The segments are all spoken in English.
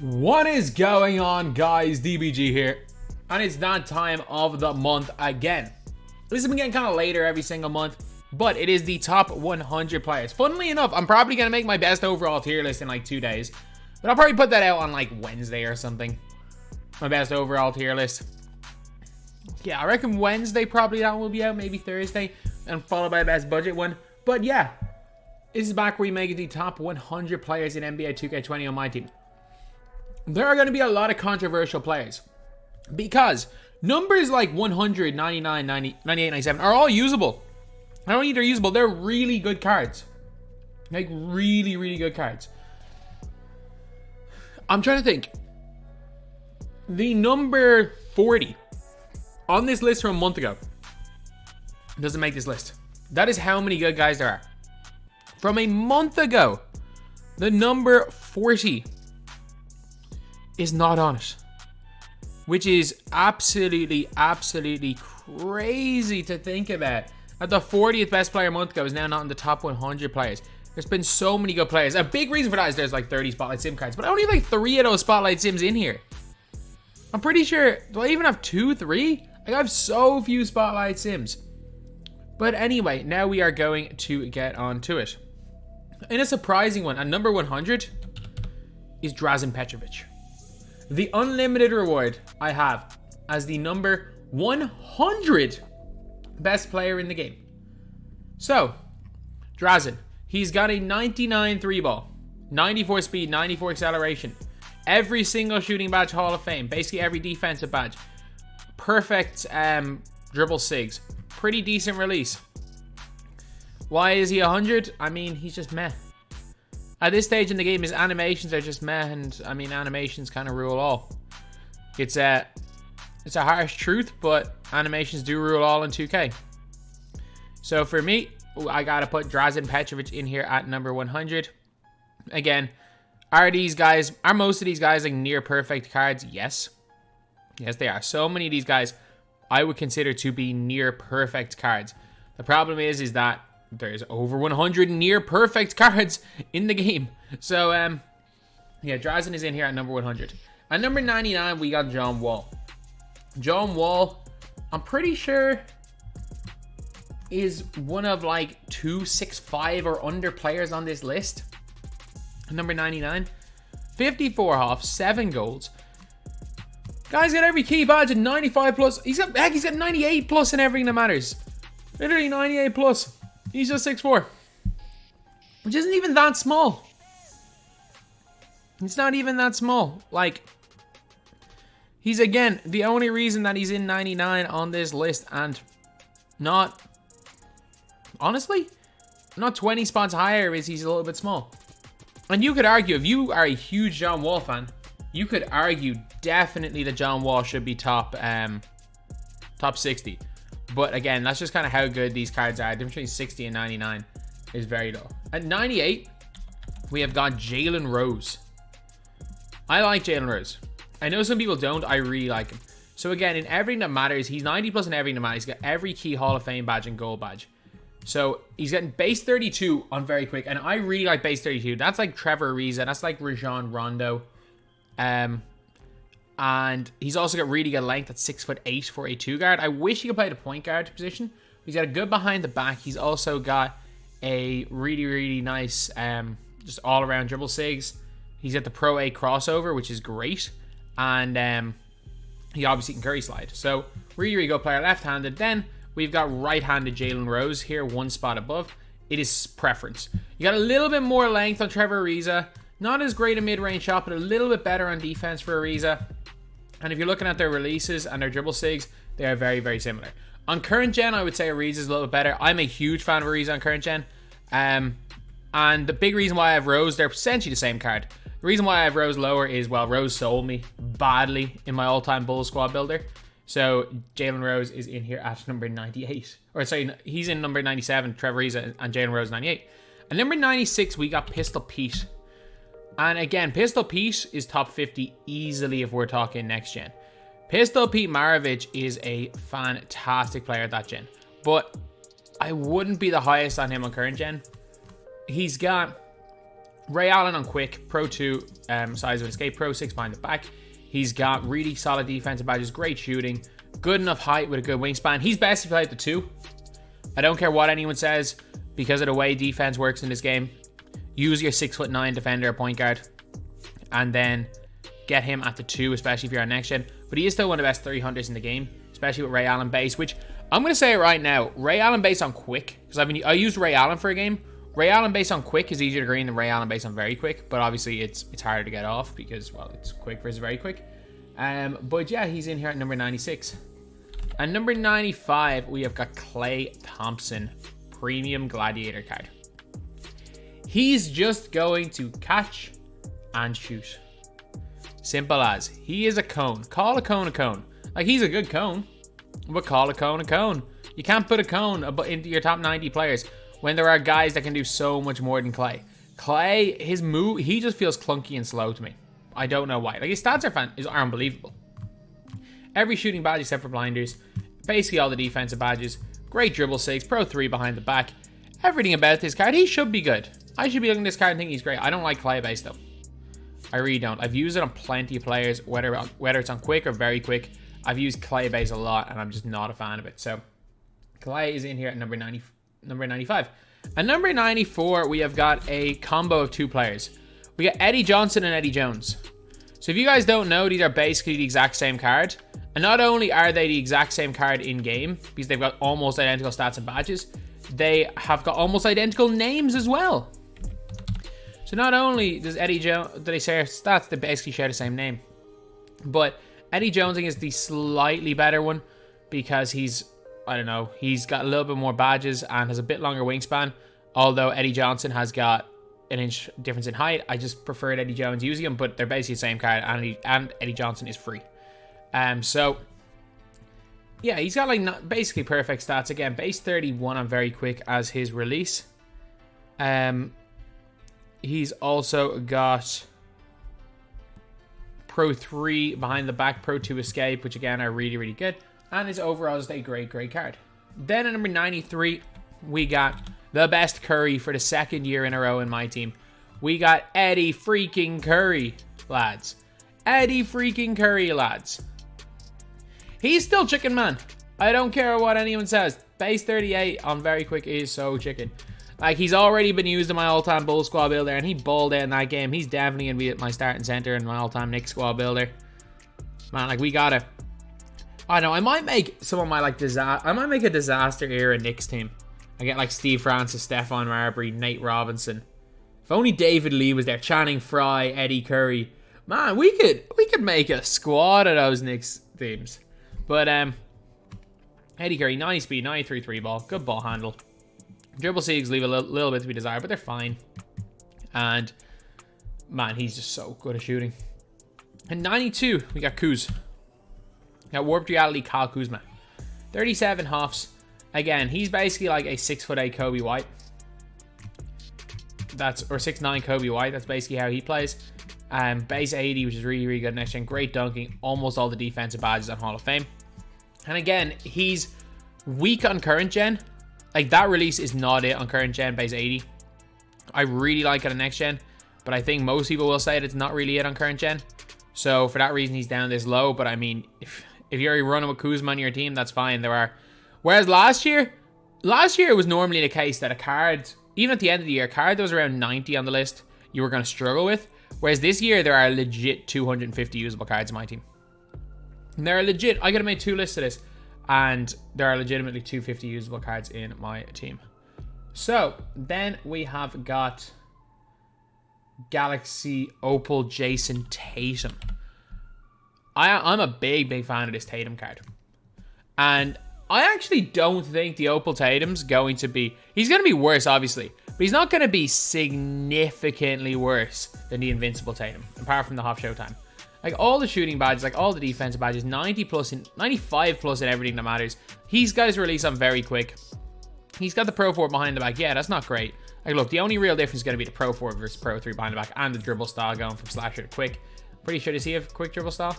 What is going on, guys? DBG here, and it's that time of the month again. This has been getting kind of later every single month, but it is the top 100 players. Funnily enough, I'm probably going to make my best overall tier list in like 2 days, but I'll probably put that out on like Wednesday or something. My best overall tier list. Yeah, I reckon Wednesday probably that will be out, maybe Thursday, and followed by the best budget one. But yeah, this is back where we make the top 100 players in NBA 2K20 on my team. There are going to be a lot of controversial players because numbers like 100, 99, 90, 98, 97 are all usable. Not only they're usable, they're really good cards. Like really, really good cards. I'm trying to think. The number 40 on this list from a month ago doesn't make this list. That is how many good guys there are. From a month ago, the number 40 is not on it, which is absolutely crazy to think about. At the 40th best player a month ago is now not in the top 100 players. There's been so many good players. A big reason for that is there's like 30 Spotlight Sim cards, but I only have like 3 of those Spotlight Sims in here. I'm pretty sure, do I even have 2, 3? I have so few Spotlight Sims. But anyway, now we are going to get on to it. In a surprising one, at number 100 is Drazen Petrovic. The unlimited reward I have as the number 100 best player in the game. So, Drazen, he's got a 99 3 ball, 94 speed, 94 acceleration, every single shooting badge Hall of Fame, basically every defensive badge, perfect dribble sigs, pretty decent release. Why is he 100? I mean, he's just meh. At this stage in the game, his animations are just meh, and I mean, animations kind of rule all. It's a harsh truth, but animations do rule all in 2K. So for me, I gotta put Drazen Petrovic in here at number 100. Again, are most of these guys like near perfect cards? Yes. Yes, they are. So many of these guys I would consider to be near perfect cards. The problem is that there's over 100 near perfect cards in the game. So, yeah, Drazen is in here at number 100. At number 99, we got John Wall. John Wall, I'm pretty sure, is one of like 265 or under players on this list. Number 99, 54 half, 7 golds. Guy's got every key badge at 95 plus. He's got 98 plus in everything that matters. Literally 98 plus. He's just 6'4", which isn't even that small. It's not even that small. Like, he's, again, the only reason that he's in 99 on this list and not, honestly, not 20 spots higher is he's a little bit small. And you could argue, if you are a huge John Wall fan, you could argue definitely that John Wall should be top 60. But again, that's just kind of how good these cards are. The difference between 60 and 99 is very low. At 98, we have got Jalen Rose. I like Jalen Rose. I know some people don't. I really like him. So again, in everything that matters, he's 90 plus in everything that matters. He's got every key Hall of Fame badge and gold badge. So he's getting base 32 on very quick. And I really like base 32. That's like Trevor Ariza. That's like Rajon Rondo. And he's also got really good length at 6'8" for a 2 guard. I wish he could play the point guard position. He's got a good behind the back. He's also got a really nice just all around dribble sigs. He's got the Pro A crossover, which is great. And he obviously can curry slide. So really good player, left-handed. Then we've got right-handed Jalen Rose here, 1 spot above. It is preference. You got a little bit more length on Trevor Ariza. Not as great a mid-range shot, but a little bit better on defense for Ariza. And if you're looking at their releases and their dribble sigs, they are very similar. On current gen, I would say Ariza is a little bit better. I'm a huge fan of Ariza on current gen. And the big reason why I have Rose, they're essentially the same card. The reason why I have Rose lower is, well, Rose sold me badly in my all-time Bulls squad builder. So Jalen Rose is in here at number 98. Or sorry, he's in number 97, Trevor Ariza, and Jalen Rose 98. At number 96, we got Pistol Pete. And again, Pistol Pete is top 50 easily if we're talking next gen. Pistol Pete Maravich is a fantastic player at that gen. But I wouldn't be the highest on him on current gen. He's got Ray Allen on quick, Pro 2, size of escape, Pro 6 behind the back. He's got really solid defensive badges, great shooting, good enough height with a good wingspan. He's best to play at the 2. I don't care what anyone says because of the way defense works in this game. Use your 6'9" defender at point guard and then get him at the 2, especially if you're on next gen. But he is still one of the best 300s in the game, especially with Ray Allen base, which I'm going to say it right now. Ray Allen base on quick, because I used Ray Allen for a game. Ray Allen base on quick is easier to green than Ray Allen base on very quick, but obviously it's harder to get off because, well, it's quick versus very quick. But yeah, he's in here at number 96. At number 95, we have got Klay Thompson, premium gladiator card. He's just going to catch and shoot. Simple as. He is a cone. Call a cone a cone. Like, he's a good cone, but call a cone a cone. You can't put a cone into your top 90 players when there are guys that can do so much more than Klay. Klay, his move, he just feels clunky and slow to me. I don't know why. Like, his stats are unbelievable. Every shooting badge except for blinders. Basically all the defensive badges. Great dribble 6, Pro 3 behind the back. Everything about this card, he should be good. I should be looking at this card and think he's great. I don't like Klay base though. I really don't. I've used it on plenty of players, whether it's on quick or very quick. I've used Klay base a lot and I'm just not a fan of it. So Klay is in here at number 95. At number 94, we have got a combo of 2 players. We got Eddie Johnson and Eddie Jones. So if you guys don't know, these are basically the exact same card. And not only are they the exact same card in game, because they've got almost identical stats and badges, they have got almost identical names as well. So not only does Eddie Jones, do they share stats, they basically share the same name. But Eddie Jones is the slightly better one because he's got a little bit more badges and has a bit longer wingspan. Although Eddie Johnson has got an inch difference in height. I just preferred Eddie Jones using him, but they're basically the same card, and Eddie Johnson is free. So yeah, he's got like basically perfect stats. Again, base 31 on very quick as his release. He's also got Pro 3 behind the back, Pro 2 escape, which again are really, really good. And his overall is a great, great card. Then at number 93, we got the best Curry for the 2nd year in a row in my team. We got Eddie freaking Curry, lads. Eddie freaking Curry, lads. He's still chicken, man. I don't care what anyone says. Base 38 on very quick is so chicken. Like, he's already been used in my all-time Bull squad builder, and he balled out in that game. He's definitely going to be at my starting center in my all-time Knicks squad builder. Man, like, we gotta... I know, I might make some of my, like, I might make a disaster era Knicks team. I get, like, Steve Francis, Stephon Marbury, Nate Robinson. If only David Lee was there. Channing Frye, Eddie Curry. Man, we could make a squad of those Knicks teams. But, Eddie Curry, 90 speed, 93 3 ball. Good ball handle. Dribble Siegs leave a little bit to be desired, but they're fine. And, man, he's just so good at shooting. And 92, we got Kuz. Got Warped Reality Kyle Kuzma. 37 hops. Again, he's basically like a 6'8" Kobe White. Or 6'9" Kobe White. That's basically how he plays. Base 80, which is really, really good next gen. Great dunking. Almost all the defensive badges on Hall of Fame. And again, he's weak on current gen. Like, that release is not it on current gen, base 80. I really like it on next gen, but I think most people will say that it's not really it on current gen. So for that reason, he's down this low. But I mean, if you're running with Kuzma on your team, that's fine. Whereas last year it was normally the case that a card, even at the end of the year, a card that was around 90 on the list, you were going to struggle with. Whereas this year, there are legit 250 usable cards in my team. And there are legit, I could have made 2 lists of this, and there are legitimately 250 usable cards in my team. So then we have got Galaxy Opal Jason Tatum. I'm a big fan of this Tatum card. And I actually don't think the Opal Tatum's going to be... He's going to be worse, obviously. But he's not going to be significantly worse than the Invincible Tatum, apart from the Hop Showtime. Like, all the shooting badges, like all the defensive badges, 95 plus in everything that matters. He's got his release on very quick. He's got the Pro 4 behind the back. Yeah, that's not great. Like, look, the only real difference is going to be the Pro 4 versus Pro 3 behind the back and the dribble style going from slasher to quick. Pretty sure, does he have quick dribble style?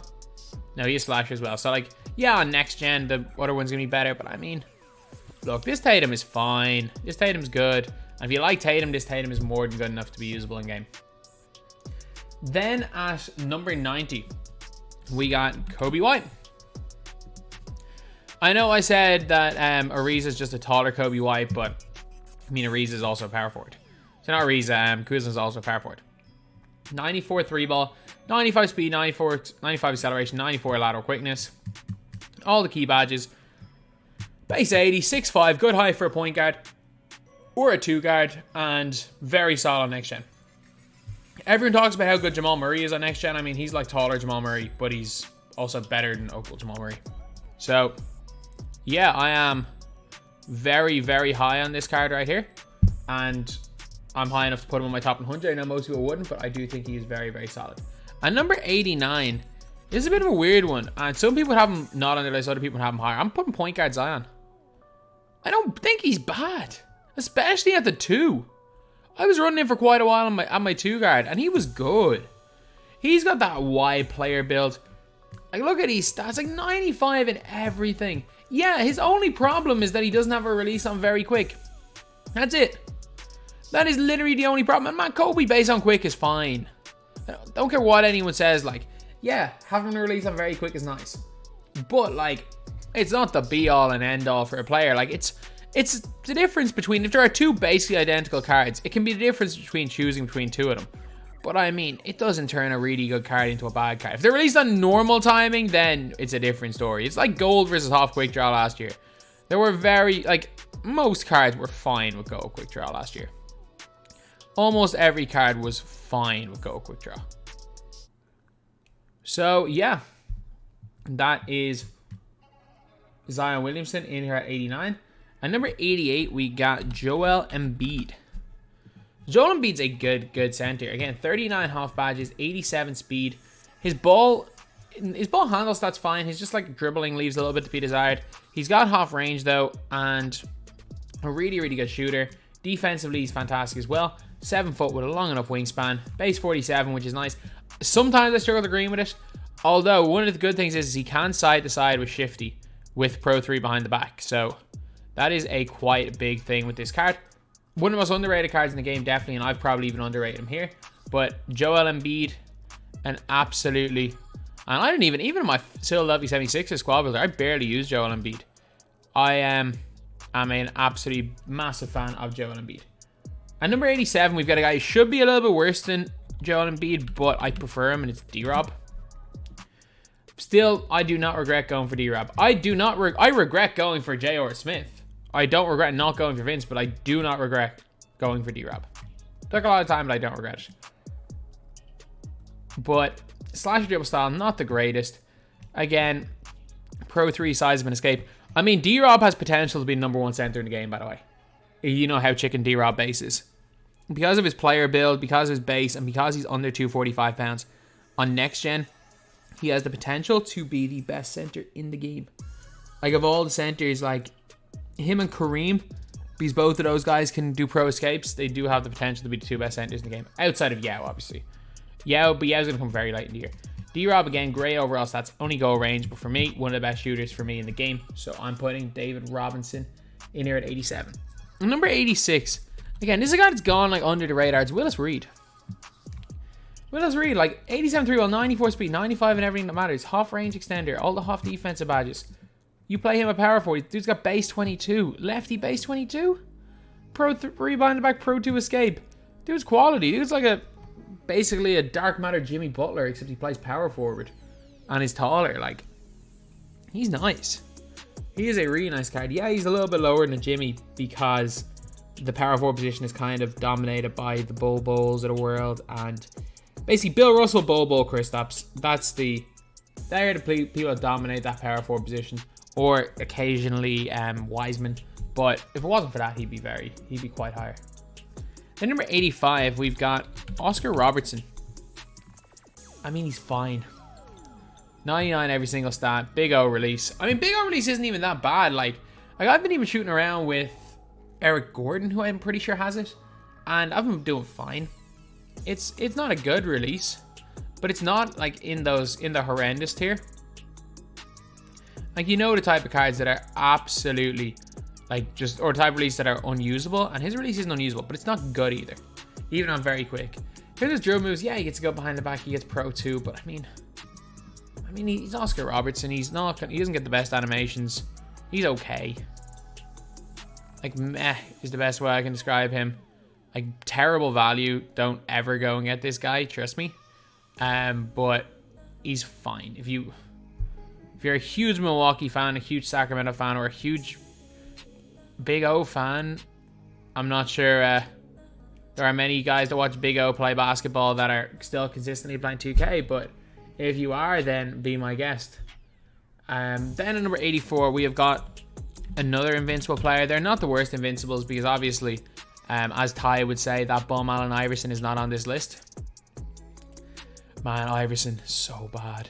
No, he has slasher as well. So, like, yeah, on next gen, the other one's going to be better. But, I mean, look, this Tatum is fine. This Tatum's good. And if you like Tatum, this Tatum is more than good enough to be usable in game. Then at number 90, we got Kobe White. I know I said that Ariza is just a taller Kobe White, but I mean Ariza is also a power forward. So not Ariza, Kuzma is also a power forward. 94 3 ball, 95 speed, 95 acceleration, 94 lateral quickness. All the key badges. Base 80, 6'5", good height for a point guard or a 2 guard, and very solid next gen. Everyone talks about how good Jamal Murray is on next gen. I mean, he's like taller Jamal Murray, but he's also better than Oakville Jamal Murray. So, yeah, I am very, very high on this card right here. And I'm high enough to put him on my top 100. I know most people wouldn't, but I do think he is very, very solid. And number 89 is a bit of a weird one. And some people have him not on their list, other people have him higher. I'm putting point guard Zion. I don't think he's bad, especially at the 2. I was running in for quite a while on my 2 guard, and he was good. He's got that wide player build. Like, look at these stats, like 95 in everything. Yeah, his only problem is that he doesn't have a release on very quick. That's it. That is literally the only problem. And man, Kobe based on quick is fine. Don't care what anyone says. Like, yeah, having a release on very quick is nice, but like, it's not the be all and end all for a player. Like, it's the difference between, if there are 2 basically identical cards, it can be the difference between choosing between 2 of them. But I mean, it doesn't turn a really good card into a bad card. If they're released on normal timing, then it's a different story. It's like Gold versus Half Quick Draw last year. There were most cards were fine with Gold Quick Draw last year. Almost every card was fine with Gold Quick Draw. So yeah, that is Zion Williamson in here at 89. At number 88, we got Joel Embiid. Joel Embiid's a good center. Again, 39 half badges, 87 speed. His ball handle stats fine. He's just like dribbling leaves a little bit to be desired. He's got half range though, and a really, really good shooter. Defensively, he's fantastic as well. 7 foot with a long enough wingspan. Base 47, which is nice. Sometimes I struggle agreeing with it. Although, one of the good things is he can side to side with Shifty with Pro 3 behind the back. So, that is a quite big thing with this card. One of the most underrated cards in the game, definitely, and I've probably even underrated him here. But Joel Embiid, an absolutely... And I didn't even in my Philadelphia 76ers squad builder, I barely use Joel Embiid. I am an absolutely massive fan of Joel Embiid. At number 87, we've got a guy who should be a little bit worse than Joel Embiid, but I prefer him, and it's D-Rob. Still, I do not regret going for D-Rob. I regret going for J.R. Smith. I don't regret not going for Vince, but I do not regret going for D-Rob. Took a lot of time, but I don't regret it. But slasher dribble style, not the greatest. Again, Pro 3 size of an escape. I mean, D-Rob has potential to be the number 1 center in the game, by the way. You know how chicken D-Rob base is. Because of his player build, because of his base, and because he's under 245 pounds, on next gen, he has the potential to be the best center in the game. Like, of all the centers, like, him and Kareem, because both of those guys can do pro escapes, they do have the potential to be the 2 best centers in the game. Outside of Yao, obviously. But Yao's going to come very late in the year. D-Rob, again, great overall stats, only goal range, but for me, one of the best shooters for me in the game. So I'm putting David Robinson in here at 87. And number 86, again, this is a guy that's gone like under the radar. It's Willis Reed. Willis Reed, like 87 3 ball, 94 speed, 95 in everything that matters. Half range extender, all the half defensive badges. You play him at power forward. Dude's got base 22. Lefty base 22. Pro 3 behind the back, Pro 2 escape. Dude's quality. Dude's like basically a dark matter Jimmy Butler, except he plays power forward. And he's taller. Like, he's nice. He is a really nice card. Yeah, he's a little bit lower than Jimmy because the power forward position is kind of dominated by the Bol Bols of the world. And basically, Bill Russell, Bol Bol, Kristaps. They're the people that dominate that power forward position. Or occasionally Wiseman. But if it wasn't for that, he'd be quite higher. Then number 85, we've got Oscar Robertson. I mean, he's fine. 99 every single stat. Big O release. I mean, Big O release isn't even that bad. Like I've been even shooting around with Eric Gordon, who I'm pretty sure has it. And I've been doing fine. It's not a good release. But it's not like in the horrendous tier. Like, you know, the type of cards that are absolutely Like, just, or type of release that are unusable. And his release isn't unusable, but it's not good either. Even on very quick. Here's his drill moves. Yeah, he gets to go behind the back. He gets Pro 2, but I mean, he's Oscar Robertson. He doesn't get the best animations. He's okay. Like, meh is the best way I can describe him. Like, terrible value. Don't ever go and get this guy. Trust me. But he's fine. If you're a huge Milwaukee fan, a huge Sacramento fan, or a huge Big O fan, I'm not sure there are many guys that watch Big O play basketball that are still consistently playing 2K, but if you are, then be my guest. Then at number 84, we have got another invincible player. They're not the worst invincibles because obviously, as Ty would say, that bum Allen Iverson is not on this list. Man, Iverson, so bad.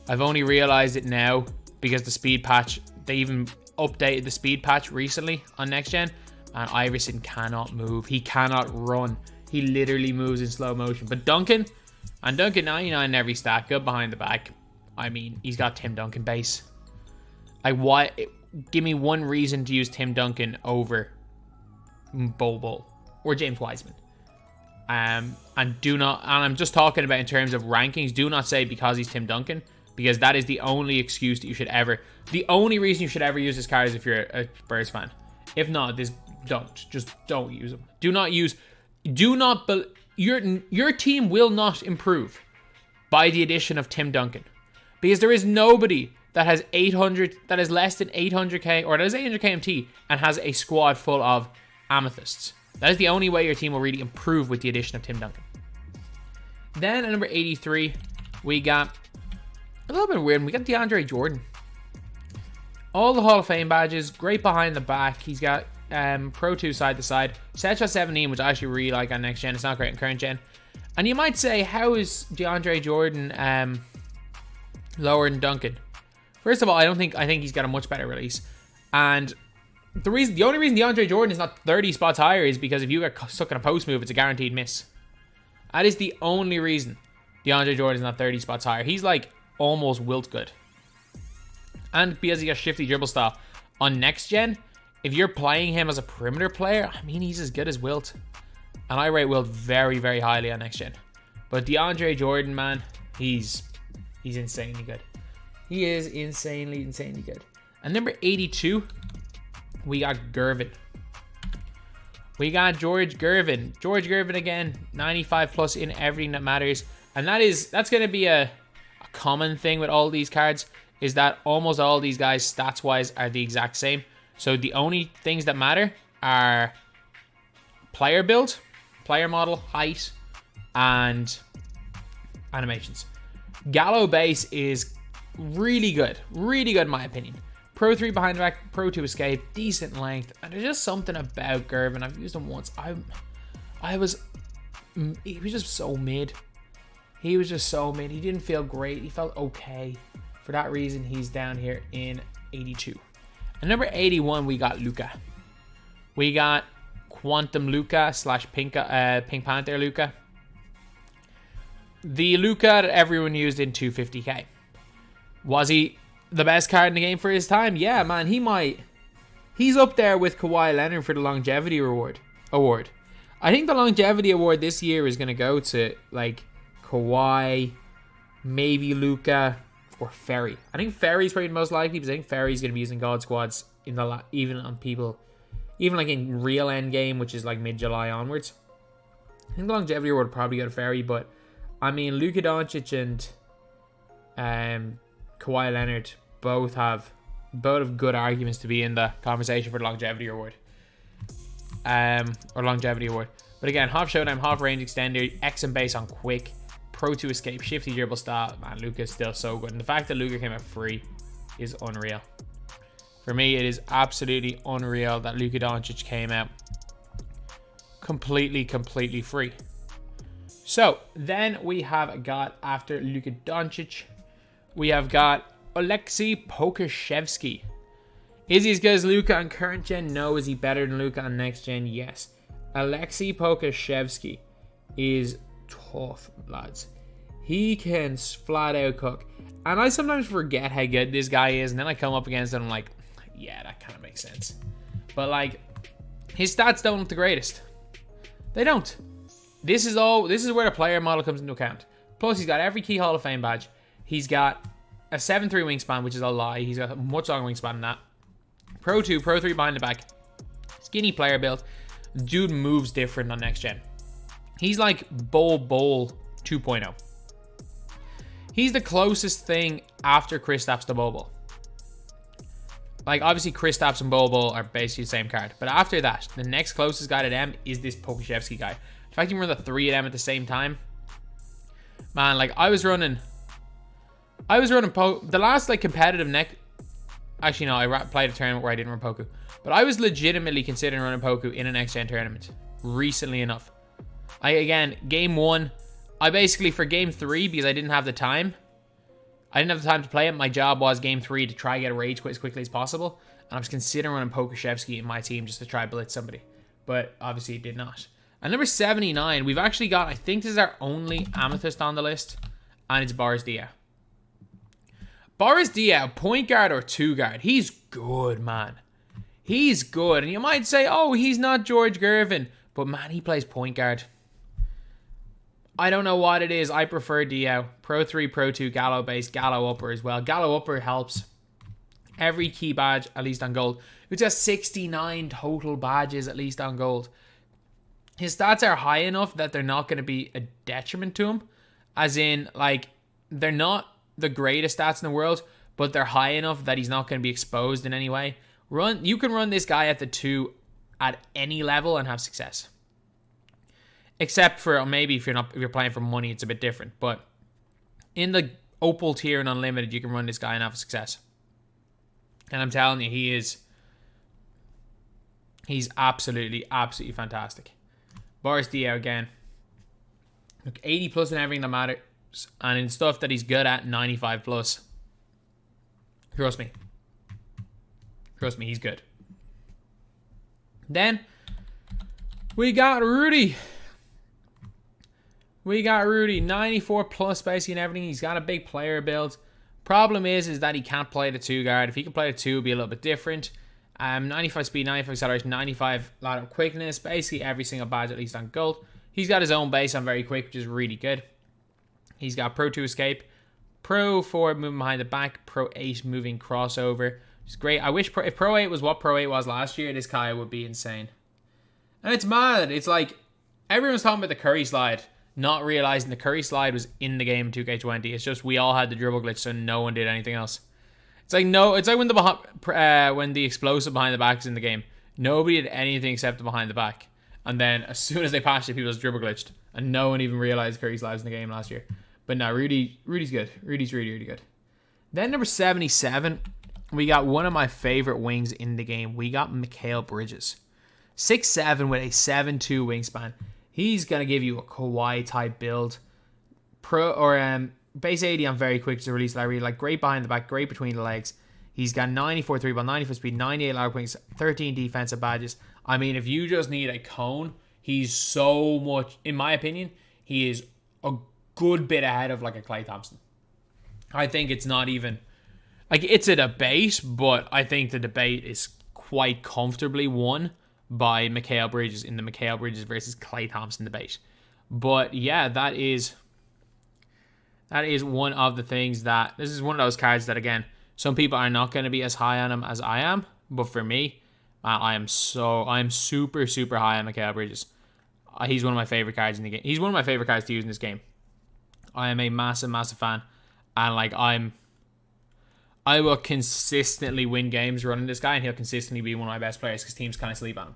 I've only realized it now because the speed patch, they even updated the speed patch recently on next gen, and Iverson cannot move. He cannot run. He literally moves in slow motion. But Duncan, and Duncan 99 in every stat, good behind the back. I mean, he's got Tim Duncan base. Like, why? Give me one reason to use Tim Duncan over Bobo or James Wiseman. And do not, and I'm just talking about in terms of rankings, do not say because he's Tim Duncan, because that is the only excuse that you should ever, the only reason you should ever use this card is if you're a Spurs fan. If not, just don't use him. Your team will not improve by the addition of Tim Duncan, because there is nobody that has 800, that is less than 800k, or that is 800k MT and has a squad full of amethysts. That is the only way your team will really improve with the addition of Tim Duncan. Then at number 83, we got a little bit weird. We got DeAndre Jordan. All the Hall of Fame badges, great behind the back. He's got Pro 2 side to side. Set shot 17, which I actually really like on next gen. It's not great in current gen. And you might say, how is DeAndre Jordan lower than Duncan? First of all, I think he's got a much better release. And the only reason DeAndre Jordan is not 30 spots higher is because if you get stuck in a post move, it's a guaranteed miss. That is the only reason DeAndre Jordan is not 30 spots higher. He's like almost Wilt good. And because he got shifty dribble style on next gen, if you're playing him as a perimeter player, I mean, he's as good as Wilt. And I rate Wilt very, very highly on next gen. But DeAndre Jordan, man, he's insanely good. He is insanely good. And number 82, we got Gervin. We got George Gervin. George Gervin again, 95 plus in everything that matters. And that's going to be a common thing with all these cards, is that almost all these guys stats wise are the exact same. So the only things that matter are player build, player model, height, and animations. Gallo base is really good in my opinion. Pro 3 behind the back, Pro 2 escape, decent length, and there's just something about Gervin. I've used him once. He was just so mid. He was just so mid. He didn't feel great. He felt okay. For that reason, he's down here in 82. And number 81, we got Luka. We got Quantum Luka / Pink Panther Luka. The Luka that everyone used in 250k. Was he the best card in the game for his time? Yeah, man, he's up there with Kawhi Leonard for the longevity award. I think the longevity award this year is going to go to like Kawhi, maybe Luka, or Ferry. I think Ferry's probably the most likely, because I think Ferry's going to be using God Squads in even on people, even like in real end game, which is like mid-July onwards. I think the longevity award would probably go to Ferry, but I mean, Luka Doncic and Kawhi Leonard both have good arguments to be in the conversation for the longevity award. Or longevity award. But again, half showtime, half range extender, X and base on quick, Pro 2 escape, shifty dribble style. Man, Luka's still so good. And the fact that Luka came out free is unreal. For me, it is absolutely unreal that Luka Doncic came out completely free. So then we have got, after Luka Doncic, we have got Aleksej Pokusevsky. Is he as good as Luka on current gen? No. Is he better than Luka on next gen? Yes. Aleksej Pokusevsky is tough, lads. He can flat out cook. And I sometimes forget how good this guy is, and then I come up against him and I'm like, yeah, that kind of makes sense. But like, his stats don't look the greatest. They don't. This is where the player model comes into account. Plus, he's got every key Hall of Fame badge. He's got a 7'3" wingspan, which is a lie. He's got a much longer wingspan than that. Pro 2, Pro 3 behind the back. Skinny player build. Dude moves different on next gen. He's like Bol 2.0. He's the closest thing after Kristaps to Bol. Like, obviously, Kristaps and Bol are basically the same card. But after that, the next closest guy to them is this Pokusevsky guy. In fact, you run the 3 of them at the same time. Man, like, I was running the last, like, competitive neck. Actually, no, I played a tournament where I didn't run Poku. But I was legitimately considering running Poku in an next-gen tournament. Recently enough. Again, game 1, I basically, for game 3, because I didn't have the time to play it. My job was game 3 to try and get a rage quit as quickly as possible. And I was considering running Pokusevsky in my team just to try blitz somebody. But obviously it did not. At number 79, we've actually got, I think this is our only Amethyst on the list. And it's Boris Diaw. Boris Diaw, point guard or 2 guard. He's good, man. He's good. And you might say, oh, he's not George Gervin. But man, he plays point guard. I don't know what it is. I prefer Diaw. Pro 3, Pro 2, Gallo base, Gallo upper as well. Gallo upper helps. Every key badge, at least on gold. It's got 69 total badges, at least on gold. His stats are high enough that they're not going to be a detriment to him. As in, like, they're not the greatest stats in the world, but they're high enough that he's not going to be exposed in any way. You can run this guy at the 2 at any level and have success. Except for maybe if you're playing for money, it's a bit different. But in the Opal tier and Unlimited, you can run this guy and have success. And I'm telling you, he's absolutely fantastic. Boris Diaw again. Look, 80 plus in everything that matters. And in stuff that he's good at, 95 plus. Trust me. Trust me, he's good. Then, we got Rudy. 94 plus basically and everything. He's got a big player build. Problem is that he can't play the 2 guard. If he could play the 2, it'd be a little bit different. 95 speed, 95 acceleration, 95 lateral quickness. Basically every single badge at least on gold. He's got his own base on very quick, which is really good. He's got Pro 2 escape, Pro 4 moving behind the back, Pro 8 moving crossover. Which is great. I wish if Pro 8 was what Pro 8 was last year, this guy would be insane. And it's mad. It's like everyone's talking about the Curry slide, not realizing the Curry slide was in the game in 2K20. It's just we all had the dribble glitch, so no one did anything else. It's like when the explosive behind the back is in the game. Nobody did anything except the behind the back. And then as soon as they passed it, people just dribble glitched. And no one even realized Curry slides in the game last year. But no, Rudy's good. Rudy's really, really good. Then number 77, we got one of my favorite wings in the game. We got Mikal Bridges. 6'7" with a 7'2" wingspan. He's going to give you a Kawhi type build. Base 80 on very quick to release that I really like. Great behind the back, great between the legs. He's got 94 3 ball, 94 speed, 98 lateral quickness, 13 defensive badges. I mean, if you just need a cone, he's so much, in my opinion, he is a good bit ahead of like a Klay Thompson. I think it's not even, like, it's a debate, but I think the debate is quite comfortably won by Mikal Bridges in the Mikal Bridges versus Klay Thompson debate. But yeah, that is one of the things that, this is one of those cards that, again, some people are not going to be as high on him as I am, but for me, I am super, super high on Mikal Bridges. He's one of my favorite cards in the game. He's one of my favorite cards to use in this game. I am a massive, massive fan, and like I will consistently win games running this guy, and he'll consistently be one of my best players because teams kind of sleep on him.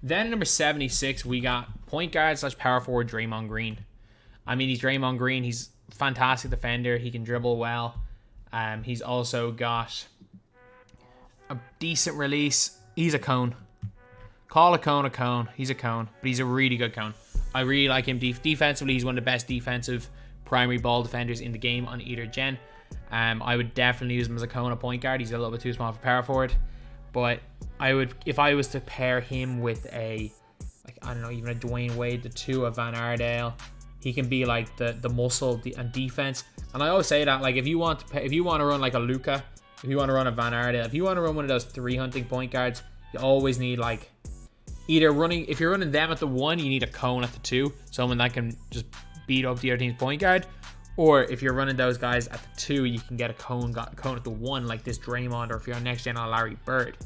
Then number 76, we got point guard / power forward Draymond Green. I mean, he's Draymond Green. He's a fantastic defender. He can dribble well. He's also got a decent release. He's a cone. Call a cone a cone. He's a cone, but he's a really good cone. I really like him defensively. He's one of the best defensive primary ball defenders in the game on either gen. I would definitely use him as a cone, a point guard. He's a little bit too small for power forward, but I would, if I was to pair him with a, like, I don't know, even a Dwayne Wade, the 2 of Van Aerdale, he can be like the muscle and defense. And I always say that, like, if you want to run like a Luka, if you want to run a Van Aerdale, if you want to run one of those 3 hunting point guards, You always need like either running, if you're running them at the 1, you need a cone at the 2, someone that can just beat up the other team's point guard. Or if you're running those guys at the 2, you can get a cone at the 1, like this Draymond, or if you're on next gen on Larry Bird.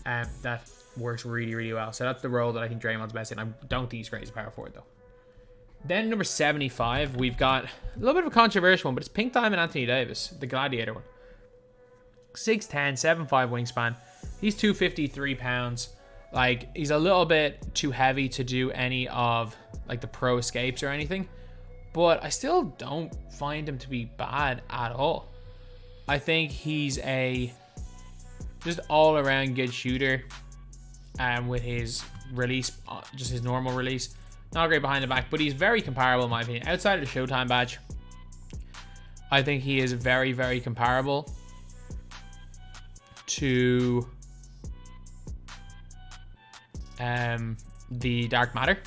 That works really, really well. So that's the role that I think Draymond's best in. I don't think he's great as a power forward though. Then number 75, we've got a little bit of a controversial one, but it's Pink Diamond Anthony Davis, the Gladiator one. 6'10", 7'5" wingspan. He's 253 pounds. Like, he's a little bit too heavy to do any of like the pro escapes or anything, but I still don't find him to be bad at all. I think he's a just all around good shooter, with his release, just his normal release. Not great behind the back, but he's very comparable in my opinion. Outside of the Showtime badge, I think he is very, very comparable to the Dark Matter.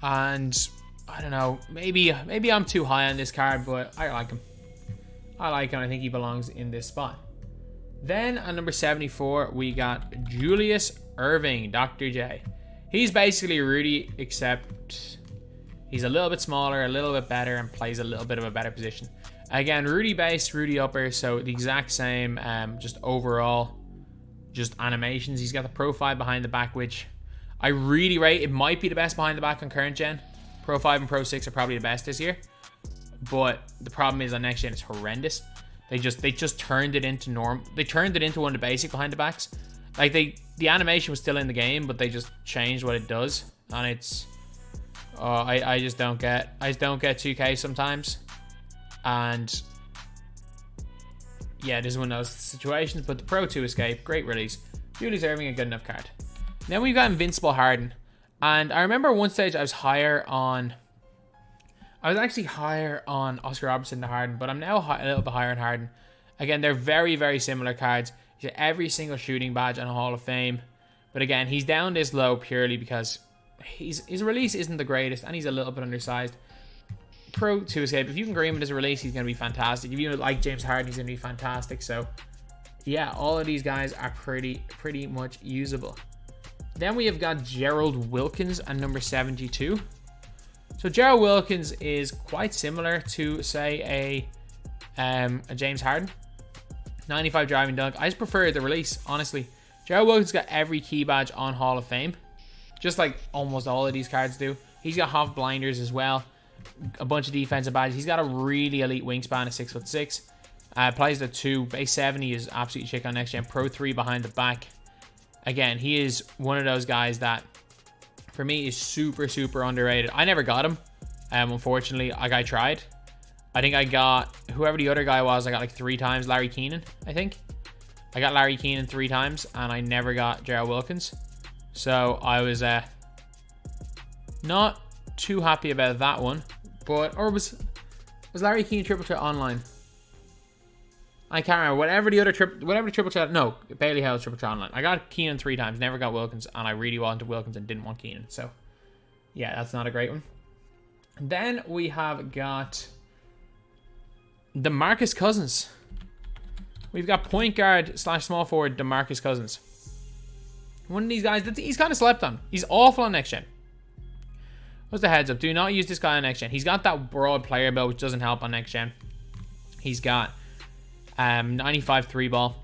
And I don't know, maybe I'm too high on this card, but I like him. I think he belongs in this spot. Then at number 74, we got Julius Erving, Dr. J. He's basically Rudy, except he's a little bit smaller, a little bit better, and plays a little bit of a better position. Again, Rudy base, Rudy upper, so the exact same, just overall, just animations. He's got the Pro 5 behind the back, which I really rate. It might be the best behind the back on current gen. Pro 5 and Pro 6 are probably the best this year. But the problem is on next gen, it's horrendous. They just turned it into norm. They turned it into one of the basic behind the backs. Like the animation was still in the game, but they just changed what it does, and it's I just don't get 2K sometimes, and yeah, this is one of those situations. But the Pro 2 escape, great release. Julius Erving, a good enough card. Then we've got Invincible Harden, and I remember one stage I was actually higher on Oscar Robertson than Harden, but I'm now a little bit higher on Harden. Again, they're very, very similar cards. He's got every single shooting badge on a Hall of Fame. But again, he's down this low purely because his release isn't the greatest, and he's a little bit undersized. Pro 2 escape, if you can agree with his release, he's going to be fantastic. If you like James Harden, he's going to be fantastic. So yeah, all of these guys are pretty much usable. Then we have got Gerald Wilkins at number 72. So Gerald Wilkins is quite similar to, say, a James Harden. 95 driving dunk. I just prefer the release, honestly. Gerald Wilkins got every key badge on Hall of Fame, just like almost all of these cards do. He's got half blinders as well, a bunch of defensive badges. He's got a really elite wingspan of 6'6". Plays the 2, base 70 is absolutely chick on next gen. Pro 3 behind the back. Again, he is one of those guys that, for me, is super underrated. I never got him, unfortunately. I tried. I think I got whoever the other guy was. I got like 3 times Larry Keenan. I think I got Larry Keenan 3 times, and I never got Gerald Wilkins. So I was not too happy about that one. But was Larry Keenan triple threat online? I can't remember. Whatever the triple threat. No, Bailey Hell's triple threat online. I got Keenan 3 times, never got Wilkins, and I really wanted Wilkins and didn't want Keenan. So yeah, that's not a great one. Then we have got DeMarcus Cousins. We've got point guard / small forward DeMarcus Cousins. One of these guys that he's kind of slept on. He's awful on next gen. What's the heads up? Do not use this guy on next gen. He's got that broad player build, which doesn't help on next gen. He's got 95 3 ball,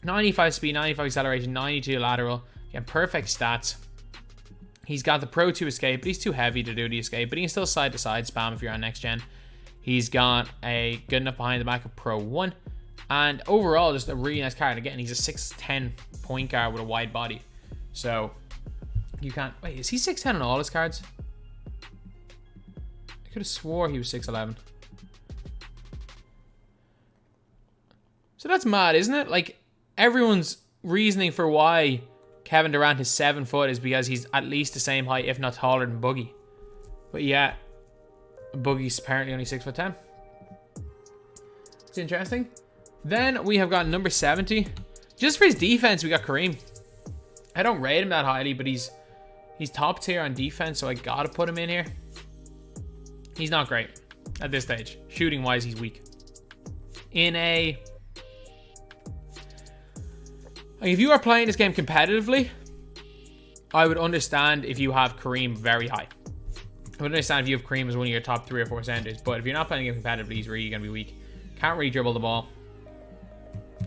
95 speed, 95 acceleration, 92 lateral. Again, perfect stats. He's got the Pro 2 escape, but he's too heavy to do the escape, but he can still side to side spam if you're on next gen. He's got a good enough behind the back of Pro 1. And overall, just a really nice card. Again, he's a 6'10" point guard with a wide body. So you can't... Wait, is he 6'10" on all his cards? I could have swore he was 6'11". So that's mad, isn't it? Like, everyone's reasoning for why Kevin Durant is 7 foot is because he's at least the same height, if not taller than Boogie. But yeah, Boogie's apparently only 6'10". It's interesting. Then we have got number 70. Just for his defense, we got Kareem. I don't rate him that highly, but he's top tier on defense, so I gotta put him in here. He's not great at this stage. Shooting wise, he's weak. In a Like, if you are playing this game competitively, I would understand if you have Kareem very high. I would understand if you have Kareem as one of your top 3 or 4 centers. But if you're not playing the game competitively, he's really going to be weak. Can't really dribble the ball.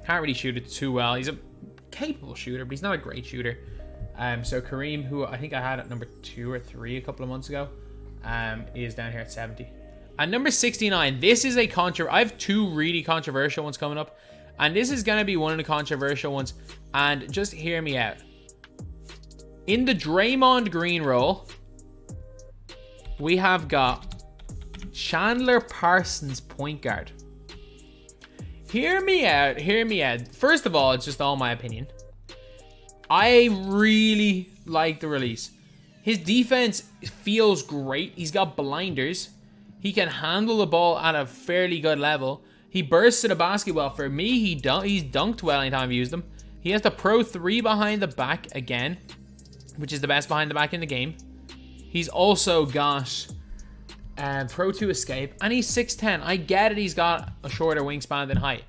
Can't really shoot it too well. He's a capable shooter, but he's not a great shooter. So Kareem, who I think I had at number 2 or 3 a couple of months ago, is down here at 70. At number 69, this is a I have 2 really controversial ones coming up. And this is going to be one of the controversial ones. And just hear me out. In the Draymond Green role, we have got Chandler Parsons, point guard. Hear me out. Hear me out. First of all, it's just all my opinion. I really like the release. His defense feels great. He's got blinders. He can handle the ball at a fairly good level. He bursts to the basket well. For me, he's dunked well anytime I've used him. He has the Pro 3 behind the back again, which is the best behind the back in the game. He's also got Pro 2 escape, and he's 6'10". I get it, he's got a shorter wingspan than height.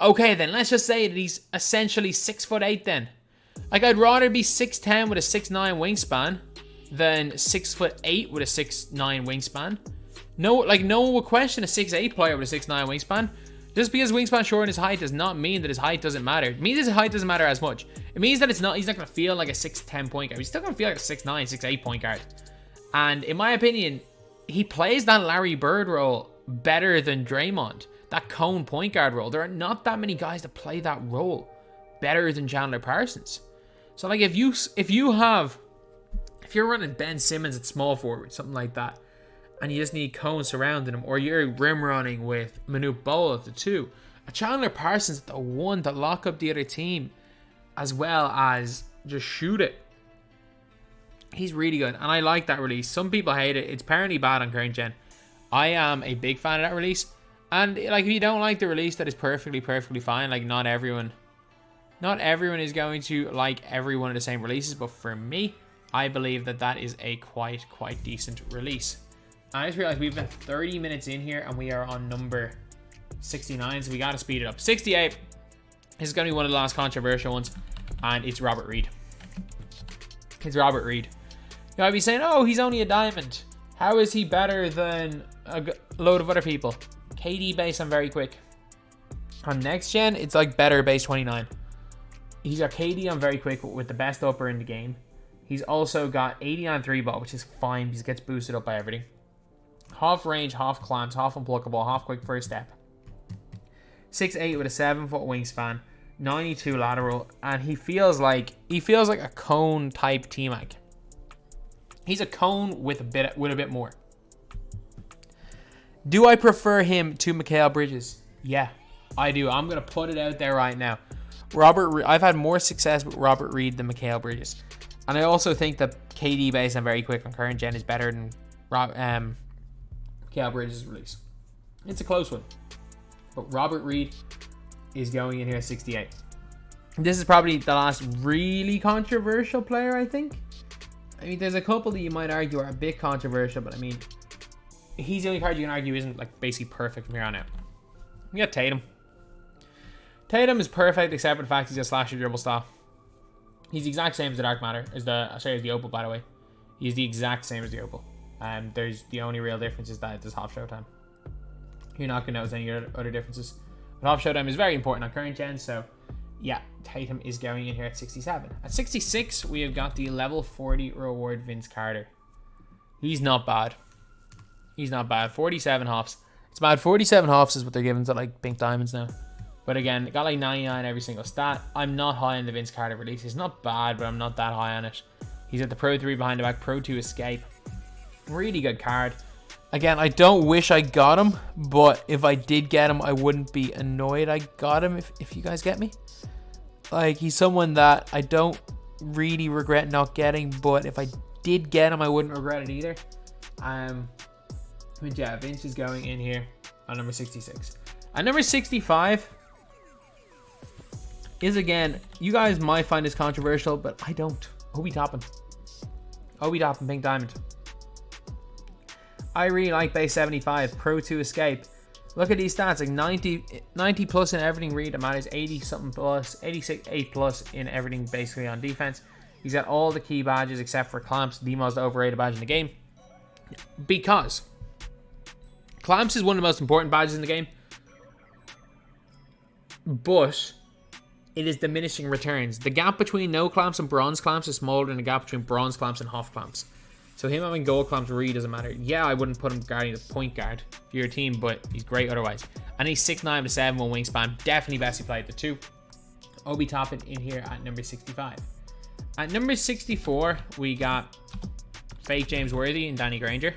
Okay, then let's just say that he's essentially 6'8" then. Like, I'd rather be 6'10" with a 6'9" wingspan than 6'8" with a 6'9" wingspan. No one would question a 6'8" player with a 6'9" wingspan. Just because wingspan short and his height does not mean that his height doesn't matter. It means his height doesn't matter as much. It means that he's not going to feel like a 6'10" point guard. He's still going to feel like a 6'9", 6'8" point guard. And in my opinion, he plays that Larry Bird role better than Draymond. That cone point guard role. There are not that many guys that play that role better than Chandler Parsons. So like if you're running Ben Simmons at small forward, something like that, and you just need Cone surrounding him, or you're rim running with Manute Bol at the 2, a Chandler Parsons at the 1 to lock up the other team, as well as just shoot it. He's really good, and I like that release. Some people hate it. It's apparently bad on current gen. I am a big fan of that release, and like if you don't like the release, that is perfectly fine. Like not everyone is going to like every one of the same releases, but for me, I believe that is a quite decent release. I just realized we've been 30 minutes in here and we are on number 69, so we got to speed it up. 68. This is going to be one of the last controversial ones, and it's Robert Reed. It's Robert Reed. You might be saying, oh, he's only a diamond. How is he better than a load of other people? KD base on very quick. On next gen, it's like better base 29. He's got KD on very quick with the best upper in the game. He's also got 80 on 3-ball, which is fine because it gets boosted up by everything. Half range, half clamps, half unpluckable, half quick first step. 6'8" with a 7-foot wingspan, 92 lateral, and he feels like a cone type T-Mac. He's a cone with a bit more. Do I prefer him to Mikal Bridges? Yeah, I do. I'm gonna put it out there right now. I've had more success with Robert Reed than Mikal Bridges, and I also think that KD base and very quick on current gen is better than Mikal Bridges' release. It's a close one, but Robert Reed is going in here at 68. This is probably the last really controversial player, I think. I mean, there's a couple that you might argue are a bit controversial, but I mean, he's the only card you can argue isn't like basically perfect from here on out. We got Tatum. Tatum is perfect except for the fact he's a slasher dribble style. He's the exact same as the Dark Matter, as the Opal, by the way. He's the exact same as the Opal. There's the only real difference is that there's half showtime. You're not going to notice any other differences. But half showtime is very important on current gen, so yeah, Tatum is going in here at 67. At 66, we have got the level 40 reward Vince Carter. He's not bad. He's not bad. 47 hops. It's bad. 47 hops is what they're giving to like pink diamonds now. But again, got like 99 every single stat. I'm not high on the Vince Carter release. It's not bad, but I'm not that high on it. He's got the Pro 3 behind the back, Pro 2 escape. Really good card. Again, I don't wish I got him, but if I did get him, I wouldn't be annoyed I got him, if you guys get me. Like, he's someone that I don't really regret not getting, but if I did get him, I wouldn't regret it either. But yeah, Vince is going in here on number 66. At number 65 is, again, you guys might find this controversial, but I don't. Obi Toppin, Pink Diamond. I really like base 75, Pro 2 escape. Look at these stats, like 90 plus in everything read that matters, 80 something plus, 86, 8 plus in everything basically on defense. He's got all the key badges except for Clamps, the most overrated badge in the game. Because Clamps is one of the most important badges in the game, but it is diminishing returns. The gap between no Clamps and bronze Clamps is smaller than the gap between bronze Clamps and half Clamps. So him having gold Clamps really doesn't matter. Yeah, I wouldn't put him guarding the point guard for your team, but he's great otherwise. And he's 6'9" with 7'1" wingspan. Definitely best he played the two. Obi Toppin in here at number 65. At number 64, we got fake James Worthy and Danny Granger.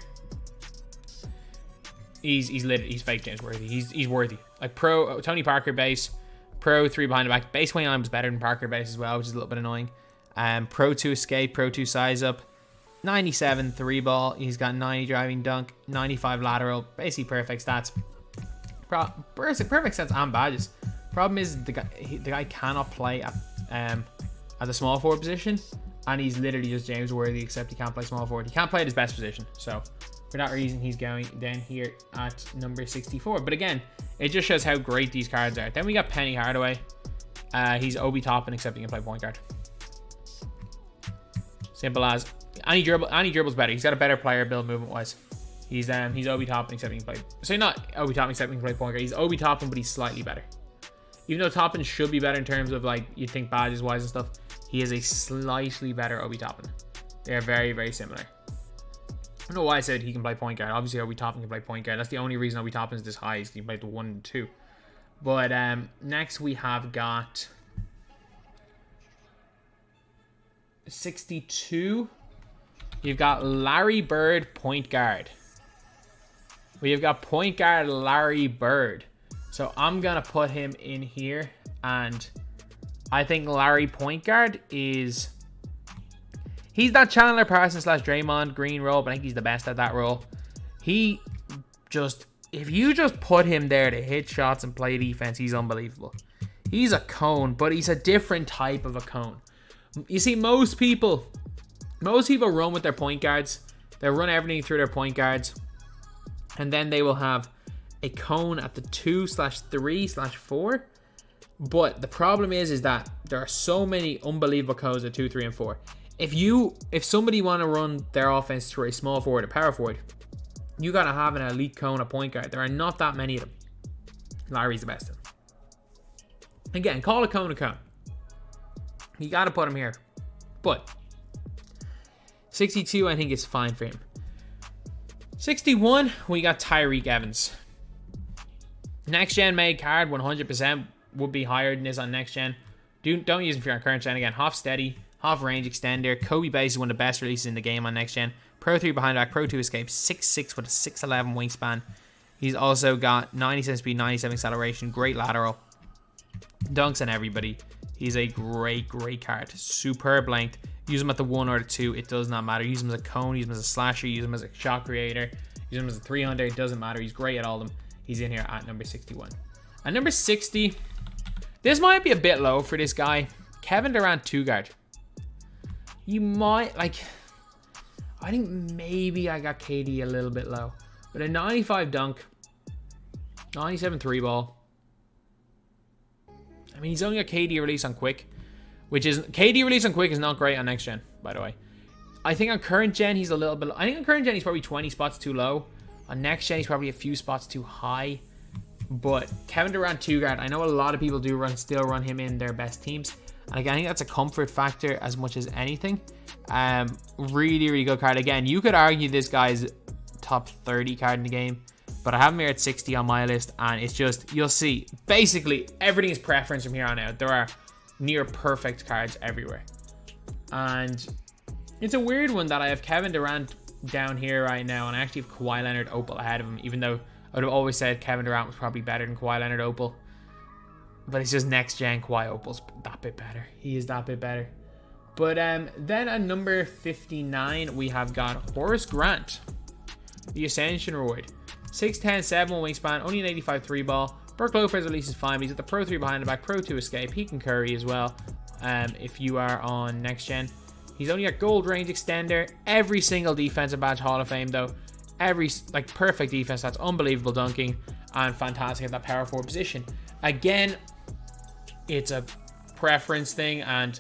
He's fake James Worthy. He's worthy. Like pro Tony Parker base, pro 3 behind the back. Base weight on him was better than Parker base as well, which is a little bit annoying. Pro 2 escape, pro 2 size up. 97 3 ball. He's got 90 driving dunk, 95 lateral. Basically perfect stats. Perfect stats and badges. Problem is the guy cannot play at the small forward position, and he's literally just James Worthy, except he can't play small forward. He can't play at his best position. So for that reason, he's going down here at number 64. But again, it just shows how great these cards are. Then we got Penny Hardaway. He's Obi Toppin, except he can play point guard. Simple as. Any dribbles better. He's got a better player build movement wise. He's Obi Toppin, except he can play. So not Obi Toppin, except he can play point guard. He's Obi Toppin, but he's slightly better. Even though Toppin should be better in terms of like you think badges wise and stuff, he is a slightly better Obi Toppin. They are very, very similar. I don't know why I said he can play point guard. Obviously, Obi Toppin can play point guard. That's the only reason Obi Toppin is this high, is he can play the 1 and 2. But next we have got 62. You've got Larry Bird, point guard. We've got point guard Larry Bird. So I'm going to put him in here. And I think Larry point guard is... He's that Chandler Parsons / Draymond Green role, but I think he's the best at that role. He just... If you just put him there to hit shots and play defense, he's unbelievable. He's a cone, but he's a different type of a cone. You see, most people run with their point guards. They'll run everything through their point guards. And then they will have a cone at the 2/3/4. But the problem is that there are so many unbelievable cones at 2, 3, and 4. If somebody want to run their offense through a small forward or power forward, you got to have an elite cone at point guard. There are not that many of them. Larry's the best of them. Again, call a cone a cone. You got to put him here. But 62, I think, is fine for him. 61, we got Tyreek Evans. Next gen made card, 100% would be higher than this on next gen. Don't use him for your current gen. Again, half steady, half range extender. Kobe base is one of the best releases in the game on next gen. Pro 3 behind back, Pro 2 escape, 6'6" with a 6'11" wingspan. He's also got 97 speed, 97 acceleration, great lateral. Dunks on everybody. He's a great card. Superb length. Use him at the 1 or the 2. It does not matter. Use him as a cone. Use him as a slasher. Use him as a shot creator. Use him as a 300. It doesn't matter. He's great at all of them. He's in here at number 61. At number 60, this might be a bit low for this guy. Kevin Durant 2 guard. You might, like... I think maybe I got KD a little bit low. But a 95 dunk. 97 3 ball. I mean, he's only got KD release on quick. Which is... KD release on quick is not great on next gen, by the way. I think on current gen, he's a little bit... I think on current gen, he's probably 20 spots too low. On next gen, he's probably a few spots too high. But Kevin Durant 2 guard, I know a lot of people do still run him in their best teams. And again, I think that's a comfort factor as much as anything. Really good card. Again, you could argue this guy's top 30 card in the game. But I have him here at 60 on my list. And it's just, you'll see, basically, everything is preference from here on out. There are near perfect cards everywhere. And it's a weird one that I have Kevin Durant down here right now. And I actually have Kawhi Leonard Opal ahead of him. Even though I would have always said Kevin Durant was probably better than Kawhi Leonard Opal. But it's just next gen Kawhi Opal's that bit better. He is that bit better. But then at number 59, we have got Horace Grant. The Ascension Roid. 6'10", 7 wingspan, only an 85 3 ball. Brook Lopez releases fine, but he's got the Pro 3 behind the back, Pro 2 escape. He can curry as well if you are on next gen. He's only got gold range extender. Every single defensive badge Hall of Fame though. Every, like, perfect defense. That's unbelievable dunking. and fantastic at that power forward position. Again, it's a preference thing, and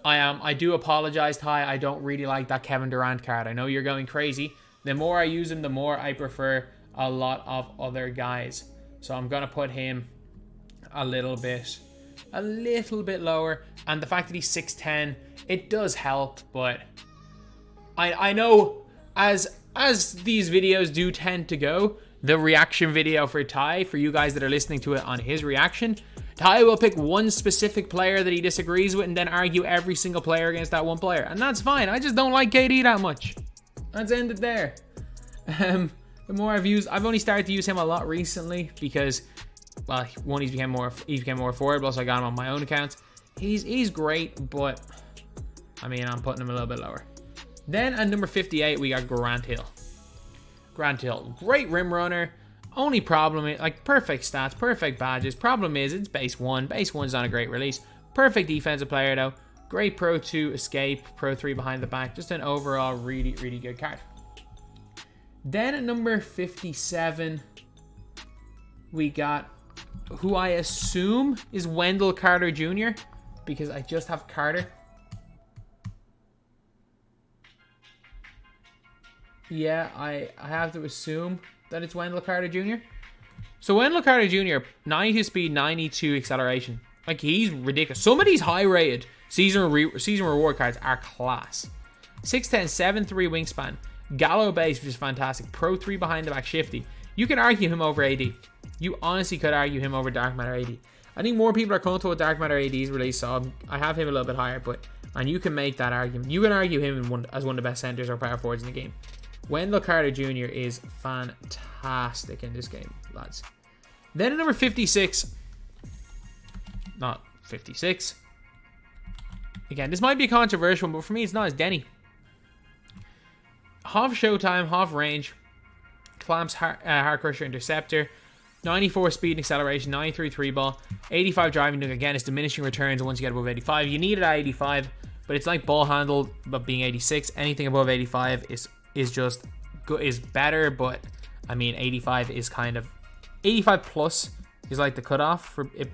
I do apologize, Ty. I don't really like that Kevin Durant card. I know you're going crazy. The more I use him, the more I prefer a lot of other guys. So I'm gonna put him a little bit lower. And the fact that he's 6'10", it does help, but I know as these videos do tend to go, the reaction video for Ty, for you guys that are listening to it on his reaction, Ty will pick one specific player that he disagrees with and then argue every single player against that one player. And that's fine. I just don't like KD that much. Let's end it there. The more I've only started to use him a lot recently because, well, one, he became more affordable, so I got him on my own account. He's great, but I mean, I'm putting him a little bit lower. Then at number 58, we got Grant Hill. Grant Hill, great rim runner. Only problem is, like, perfect stats, perfect badges. Problem is, it's base 1. Base 1's not a great release. Perfect defensive player, though. Great Pro 2 escape, Pro 3 behind the back. Just an overall really, really good card. Then at number 57, we got who I assume is Wendell Carter Jr., because I just have Carter. Yeah, I have to assume that it's Wendell Carter Jr. So Wendell Carter Jr., 92 speed, 92 acceleration. Like, he's ridiculous. Some of these high-rated season reward cards are class. 6'10", 7'3" wingspan. Gallo base, which is fantastic. Pro 3 behind the back, shifty. You can argue him over AD. You honestly could argue him over Dark Matter AD. I think more people are comfortable with Dark Matter AD's release, so I have him a little bit higher, and you can make that argument. You can argue him as one of the best centers or power forwards in the game. Wendell Carter Jr. is fantastic in this game, lads. Then at number 56, not 56. Again, this might be a controversial one, but for me, it's not. It's Denny. Half showtime, half range, clamps, hard crusher, interceptor, 94 speed and acceleration, 93 3 ball, 85 driving. Again, it's diminishing returns once you get above 85. You need it at 85, but it's like ball handle, but being 86. Anything above 85 is just good, is better, but I mean 85 is kind of 85 plus is like the cutoff for it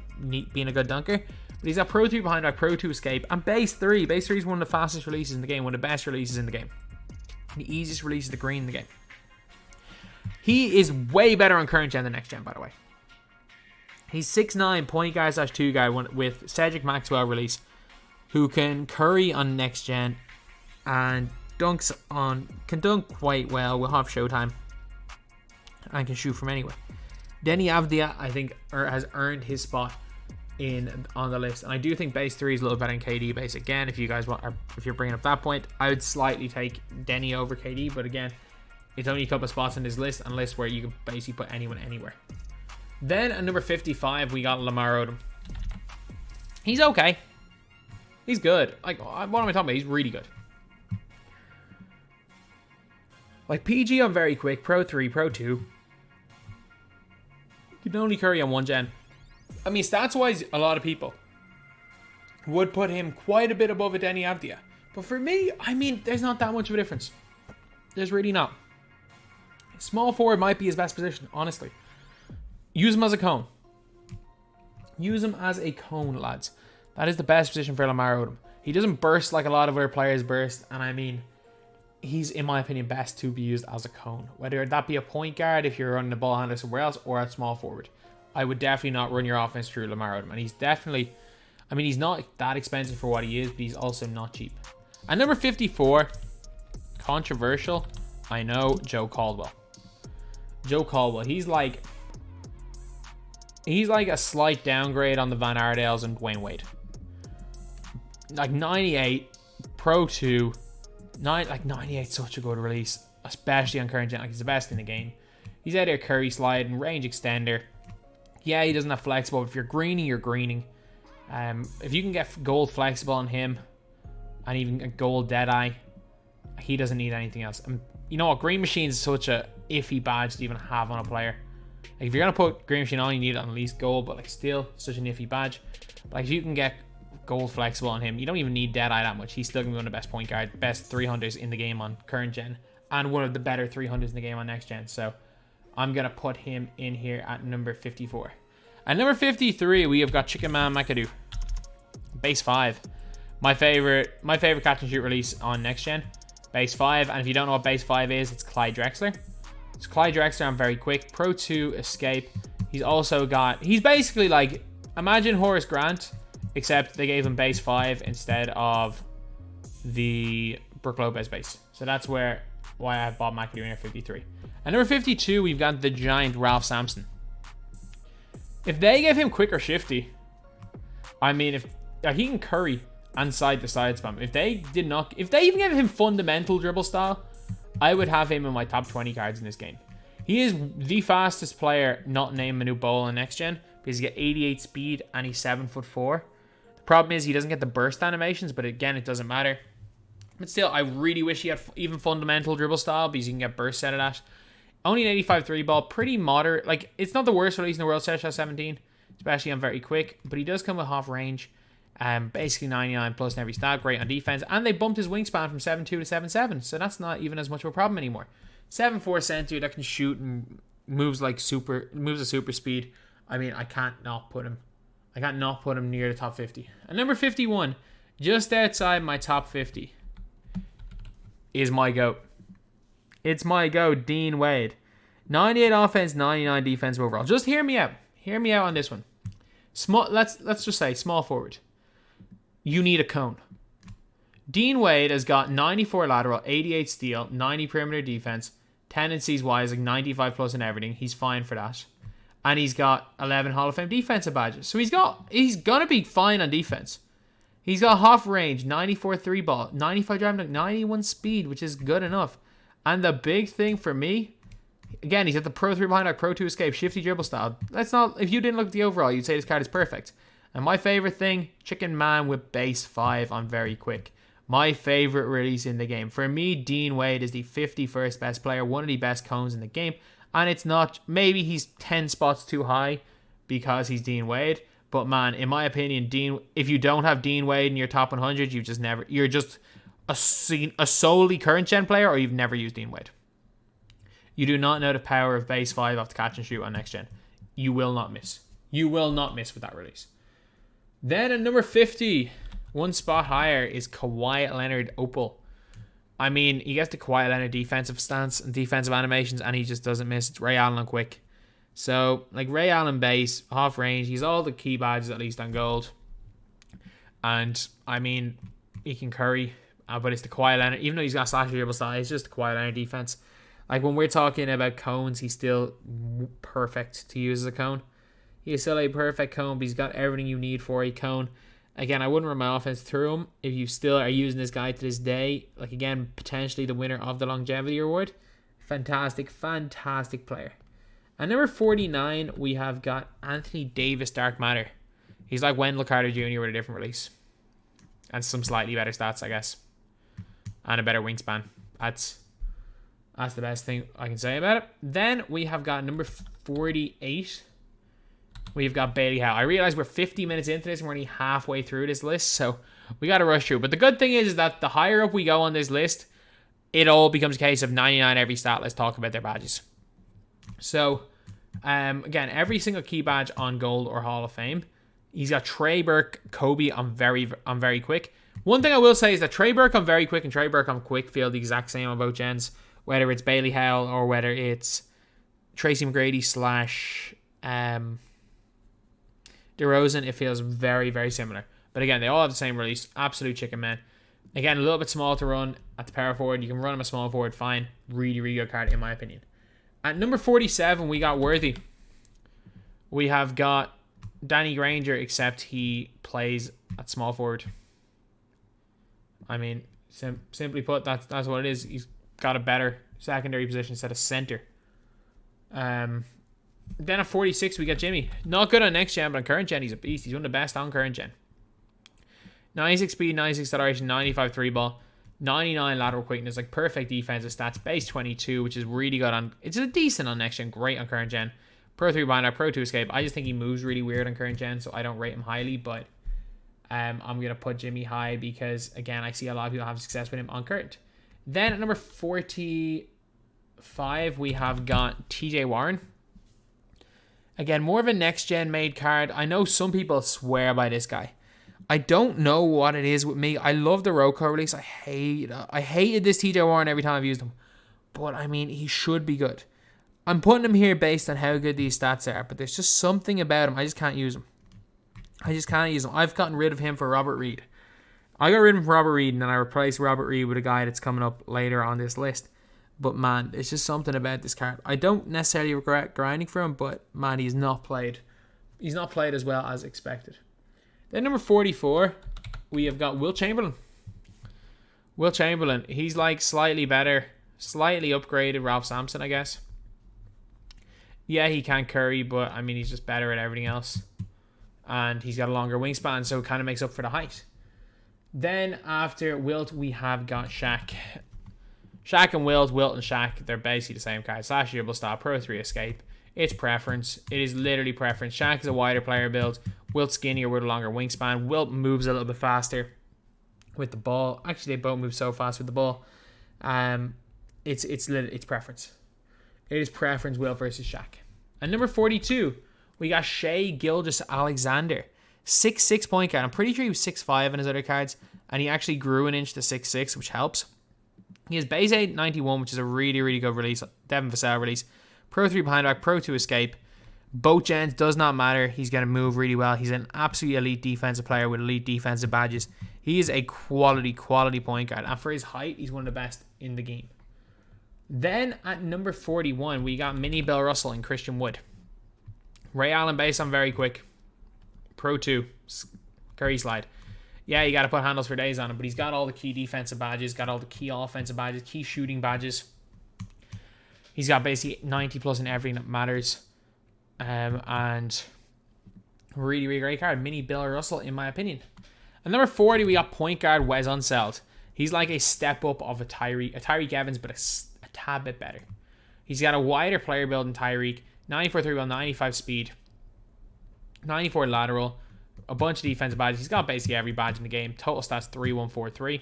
being a good dunker. But he's got Pro 3 behind back, Pro 2 escape, and base 3. Base 3 is one of the fastest releases in the game, one of the best releases in the game. The easiest release of the green in the game. He is way better on current gen than next gen, by the way. He's 6'9", point guard / 2 guy with Cedric Maxwell release, who can curry on next gen and can dunk quite well with half showtime and can shoot from anywhere. Denny Avdia, I think, has earned his spot on the list, and I do think base 3 is a little better than KD base. Again, if you guys want, or if you're bringing up that point, I would slightly take Denny over KD, but again, it's only a couple of spots on this list, and a list where you can basically put anyone anywhere. Then at number 55, we got Lamar Odom. He's okay. He's good. Like, what am I talking about? He's really good. Like, PG on very quick, Pro 3, Pro 2. You can only curry on one gen. I mean, stats-wise, a lot of people would put him quite a bit above a Denny Avdia. But for me, I mean, there's not that much of a difference. There's really not. Small forward might be his best position, honestly. Use him as a cone. Use him as a cone, lads. That is the best position for Lamar Odom. He doesn't burst like a lot of other players burst, and I mean, he's, in my opinion, best to be used as a cone. Whether that be a point guard if you're running the ball handler somewhere else, or at small forward. I would definitely not run your offense through Lamar Odom. And he's definitely, I mean, he's not that expensive for what he is, but he's also not cheap. At number 54, controversial, I know, Joe Caldwell. Joe Caldwell, he's like a slight downgrade on the Van Ardales and Dwayne Wade. Like 98, Pro 2, like 98, such a good release, especially on current gen. Like, he's the best in the game. He's out there Curry sliding, range extender. Yeah, he doesn't have flexible, but if you're greening, you're greening. If you can get gold flexible on him, and even a gold Deadeye, he doesn't need anything else. And you know what? Green Machine is such a iffy badge to even have on a player. Like, if you're going to put Green Machine on, you need it on at least gold, but like still, such an iffy badge. But like, if you can get gold flexible on him, you don't even need Deadeye that much. He's still going to be one of the best point guard, best 300s in the game on current gen, and one of the better 300s in the game on next gen. So I'm going to put him in here at number 54. At number 53, we have got Chicken Man McAdoo. Base 5. My favorite catch and shoot release on next gen. Base 5. And if you don't know what base 5 is, it's Clyde Drexler. It's Clyde Drexler on very quick. Pro 2 escape. He's also got... He's basically like... Imagine Horace Grant, except they gave him base 5 instead of the Brook Lopez base. So that's why I have Bob McAdoo in at 53. At number 52, we've got the giant Ralph Sampson. If they gave him quick or shifty, I mean, if he can curry and side to side spam. If they even gave him fundamental dribble style, I would have him in my top 20 cards in this game. He is the fastest player not named Manute Bol in next gen because he got 88 speed and he's 7'4". The problem is he doesn't get the burst animations, but again, it doesn't matter. But still, I really wish he had even fundamental dribble style because you can get burst set at that. Only an 85 3 ball, pretty moderate. Like, it's not the worst release in the world, set at 17, especially on very quick, but he does come with half range. Basically 99 plus in every stat, great on defense, and they bumped his wingspan from 7'2" to 7'7", so that's not even as much of a problem anymore. 7'4" center that can shoot and moves a super speed. I mean, I can't not put him near the top 50. And number 51, just outside my top 50, is my GOAT. It's my GOAT, Dean Wade. 98 offense, 99 defense overall. Just hear me out. Hear me out on this one. Small. Let's just say small forward. You need a cone. Dean Wade has got 94 lateral, 88 steal, 90 perimeter defense, tendencies wise like 95 plus in everything. He's fine for that. And he's got 11 Hall of Fame defensive badges. So he's gonna be fine on defense. He's got half range, 94 3 ball, 95 driving, 91 speed, which is good enough. And the big thing for me, again, he's got the Pro 3 behind, Pro 2 escape, shifty dribble style. If you didn't look at the overall, you'd say this card is perfect. And my favorite thing, Chicken Man with base 5 on very quick. My favorite release in the game. For me, Dean Wade is the 51st best player, one of the best cones in the game. And it's not, maybe he's 10 spots too high because he's Dean Wade. But man, in my opinion, if you don't have Dean Wade in your top 100, you're just a solely current gen player, or you've never used Dean Wade. You do not know the power of base 5 off the catch and shoot on next gen. You will not miss. You will not miss with that release. Then at number 50, one spot higher, is Kawhi Leonard Opal. I mean, he gets the Kawhi Leonard defensive stance and defensive animations, and he just doesn't miss. It's Ray Allen on quick. So, like, Ray Allen base, half range, he's all the key badges at least on gold. And, I mean, he can curry, but it's the Kawhi Leonard. Even though he's got slash dribble style, it's just the Kawhi Leonard defense. Like, when we're talking about cones, he's still perfect to use as a cone. He is still a perfect cone, but he's got everything you need for a cone. Again, I wouldn't run my offense through him if you still are using this guy to this day. Like, again, potentially the winner of the longevity award. Fantastic, fantastic player. At number 49, we have got Anthony Davis Dark Matter. He's like Wendell Carter Jr. with a different release. And some slightly better stats, I guess. And a better wingspan. That's the best thing I can say about it. Then we have got number 48. We've got Bailey Howe. I realize we're 50 minutes into this and we're only halfway through this list, so we got to rush through. But the good thing is that the higher up we go on this list, it all becomes a case of 99 every stat. Let's talk about their badges. So, again, every single key badge on Gold or Hall of Fame. He's got Trey Burke, Kobe on very quick. One thing I will say is that Trey Burke on very quick and Trey Burke on quick feel the exact same on both gens, whether it's Bailey Howell or whether it's Tracy McGrady / DeRozan. It feels very, very similar. But again, they all have the same release. Absolute chicken man. Again, a little bit small to run at the power forward. You can run him a small forward, fine. Really, really good card in my opinion. At number 47, we got Worthy. We have got Danny Granger, except he plays at small forward. I mean, simply put, that's what it is. He's got a better secondary position instead of center. Then at 46, we got Jimmy. Not good on next gen, but on current gen, he's a beast. He's one of the best on current gen. 96 speed, 96 acceleration, 95 3 ball, 99 lateral quickness, like perfect defensive stats. Base 22, which is really good on. It's a decent on next gen, great on current gen. Pro 3 binder, Pro 2 escape. I just think he moves really weird on current gen, so I don't rate him highly, but I'm going to put Jimmy high because, again, I see a lot of people have success with him on current. Then at number 45, 5, we have got TJ Warren. Again, more of a next-gen made card. I know some people swear by this guy. I don't know what it is with me. I love the Roko release. I hated this TJ Warren every time I've used him. But, I mean, he should be good. I'm putting him here based on how good these stats are. But there's just something about him. I just can't use him. I've gotten rid of him for Robert Reed. I got rid of him for Robert Reed, and then I replaced Robert Reed with a guy that's coming up later on this list. But, man, it's just something about this card. I don't necessarily regret grinding for him, but, man, he's not played. He's not played as well as expected. Then number 44, we have got Will Chamberlain. Will Chamberlain, he's like slightly better, slightly upgraded Ralph Sampson, I guess. Yeah, he can curry, but, I mean, he's just better at everything else. And he's got a longer wingspan, so it kind of makes up for the height. Then after Wilt, we have got Shaq. Shaq and Wilt and Shaq, they're basically the same card. Slash dribble style, Pro 3 escape. It's preference. It is literally preference. Shaq is a wider player build. Wilt skinnier with a longer wingspan. Wilt moves a little bit faster with the ball. Actually, they both move so fast with the ball. It's preference. It is preference, Wilt versus Shaq. And number 42, we got Shai Gilgeous-Alexander. 6'6" point guard. I'm pretty sure he was 6'5" in his other cards. And he actually grew an inch to 6'6", which helps. He has base 8, 91, which is a really, really good release. Devin Vassell release. Pro 3 behind back, Pro 2 escape. Both gens, does not matter. He's going to move really well. He's an absolute elite defensive player with elite defensive badges. He is a quality point guard. And for his height, he's one of the best in the game. Then at number 41, we got Mini Bill Russell and Christian Wood. Ray Allen base on very quick. Pro 2. Curry slide. Yeah, you got to put handles for days on him, but he's got all the key defensive badges, got all the key offensive badges, key shooting badges. He's got basically 90 plus in everything that matters. And really, really great card. Mini Bill Russell, in my opinion. At number 40, we got point guard Wes Unseld. He's like a step up of a Tyreek Evans, but a tad bit better. He's got a wider player build than Tyreek. 94 3-ball, 95 speed. 94 lateral. A bunch of defensive badges. He's got basically every badge in the game. Total stats 3-1-4-3.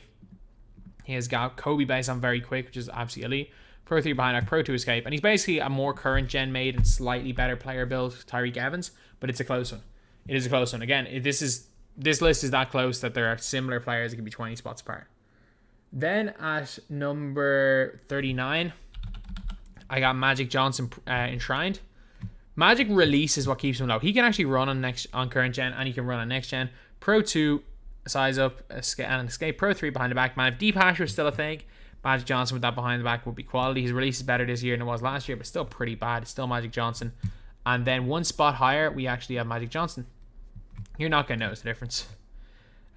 He has got Kobe base on very quick, which is absolutely elite. Pro 3 behind back, Pro 2 escape. And he's basically a more current gen made and slightly better player build, Tyreek Evans. But it's a close one. It is a close one. Again, this list is that close that there are similar players that can be 20 spots apart. Then at number 39, I got Magic Johnson enshrined. Magic release is what keeps him low. He can actually run on current gen, and he can run on next gen. Pro 2, size up, and escape. Pro 3 behind the back. Man, if Deep Hasher is still a thing, Magic Johnson with that behind the back would be quality. His release is better this year than it was last year, but still pretty bad. It's still Magic Johnson. And then one spot higher, we actually have Magic Johnson. You're not going to notice the difference.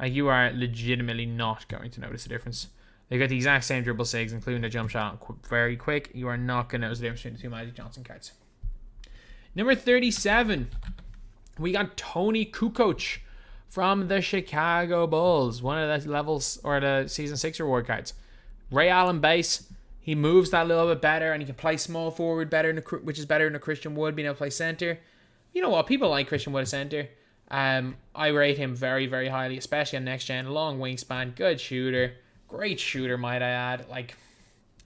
You are legitimately not going to notice the difference. They got the exact same dribble sigs, including the jump shot very quick. You are not going to notice the difference between the two Magic Johnson cards. Number 37, we got Tony Kukoc from the Chicago Bulls. One of the levels, or the Season 6 reward cards. Ray Allen base. He moves that a little bit better, and he can play small forward better, which is better than a Christian Wood being able to play center. You know what? People like Christian Wood at center. I rate him very, very highly, especially on next gen. Long wingspan, good shooter, great shooter, might I add. Like,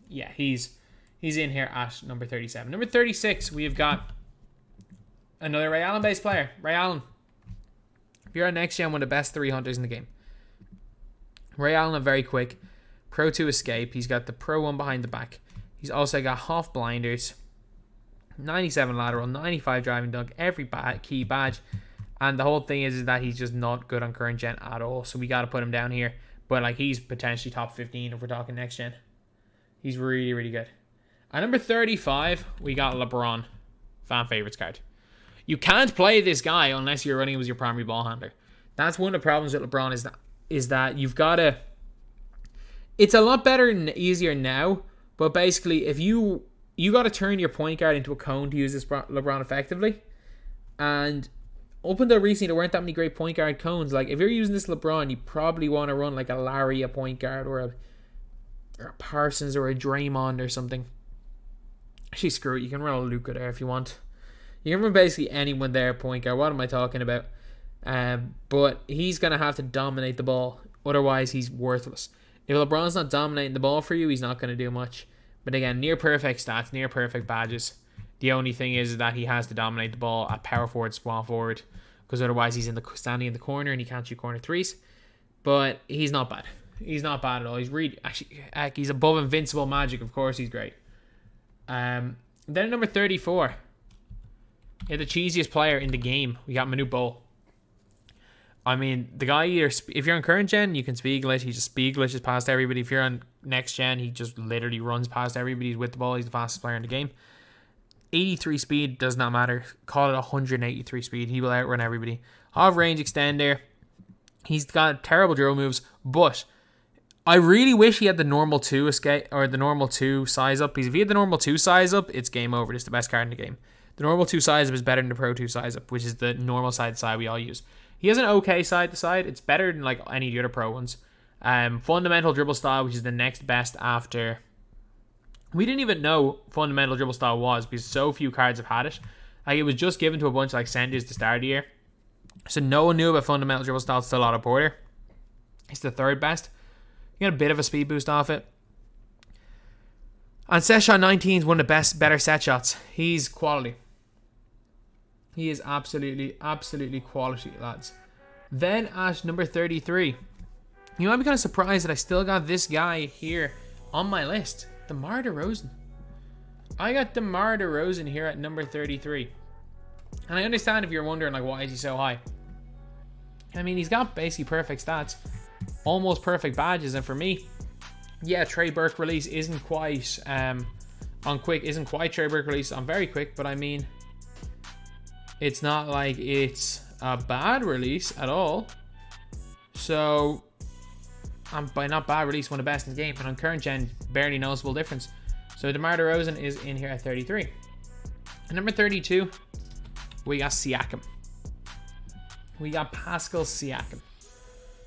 yeah, he's in here at number 37. Number 36, we've got another Ray Allen based player. Ray Allen. If you're on next gen, one of the best 3 hunters in the game. Ray Allen, a very quick Pro 2 escape. He's got the Pro 1 behind the back. He's also got half blinders, 97 lateral, 95 driving dunk, every key badge. And the whole thing is that he's just not good on current gen at all. So we got to put him down here. But like, he's potentially top 15 if we're talking next gen. He's really, really good. At number 35, we got LeBron. Fan favorites card. You can't play this guy unless you're running him as your primary ball handler. That's one of the problems with LeBron is that you've got to... It's a lot better and easier now. But basically, if you got to turn your point guard into a cone to use this LeBron effectively. And up until recently, there weren't that many great point guard cones. Like, if you're using this LeBron, you probably want to run like a Larry, a point guard, or a Parsons, or a Draymond, or something. Actually, screw it. You can run a Luka there if you want. You can run basically anyone there, point guard. What am I talking about? But he's going to have to dominate the ball. Otherwise, he's worthless. If LeBron's not dominating the ball for you, he's not going to do much. But again, near perfect stats, near perfect badges. The only thing is that he has to dominate the ball at power forward, small forward, because otherwise he's standing in the corner and he can't shoot corner threes. But he's not bad. He's not bad at all. He's really, actually, he's above invincible magic. Of course, he's great. Then number 34, yeah, the cheesiest player in the game. We got Manute Bol. I mean, the guy either, if you're on current gen, you can speed glitch. He just speed glitches past everybody. If you're on next gen, he just literally runs past everybody. He's with the ball. He's the fastest player in the game. 83 speed does not matter. Call it 183 speed. He will outrun everybody. Half range extender. He's got terrible drill moves, but I really wish he had the normal 2 escape or the normal 2 size up. Because if he had the normal 2 size up, it's game over. It's the best card in the game. The normal 2 size up is better than the pro 2 size up, which is the normal side to side we all use. He has an okay side to side. It's better than like any of the other pro ones. Fundamental dribble style, which is the next best after. We didn't even know fundamental dribble style was because so few cards have had it. Like it was just given to a bunch of like senders to start of the year. So no one knew about fundamental dribble style till Otto Porter. It's the third best. You get a bit of a speed boost off it. And set shot 19 is one of the better set shots. He's quality. He is absolutely quality, lads. Then at number 33, you might be kind of surprised that I still got this guy here on my list. DeMar DeRozan. I got DeMar DeRozan here at number 33. And I understand if you're wondering, like, why is he so high? I mean, he's got basically perfect stats. Almost perfect badges. And for me, yeah, Trey Burke release isn't quite, isn't quite Trey Burke release on very quick. But I mean, it's not like it's a bad release at all. So, by not bad release, one of the best in the game. And on current gen, barely noticeable difference. So DeMar DeRozan is in here at 33. And number 32, we got Siakam. We got Pascal Siakam.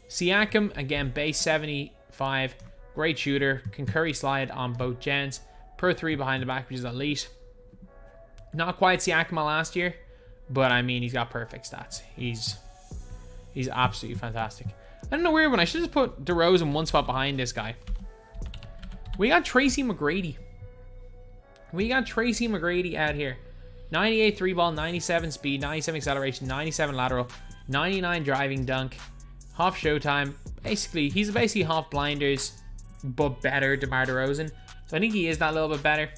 Siakam, again, base 75. Great shooter. Can curry slide on both gens. Per 3 behind the back, which is elite. Not quite Siakam last year. But I mean, he's got perfect stats. He's absolutely fantastic. I don't know, weird one. I should just put DeRozan one spot behind this guy. We got Tracy McGrady. We got Tracy McGrady out here. 98 3 ball, 97 speed, 97 acceleration, 97 lateral, 99 driving dunk, half showtime. Basically, he's basically half blinders, but better DeMar DeRozan. So I think he is that little bit better.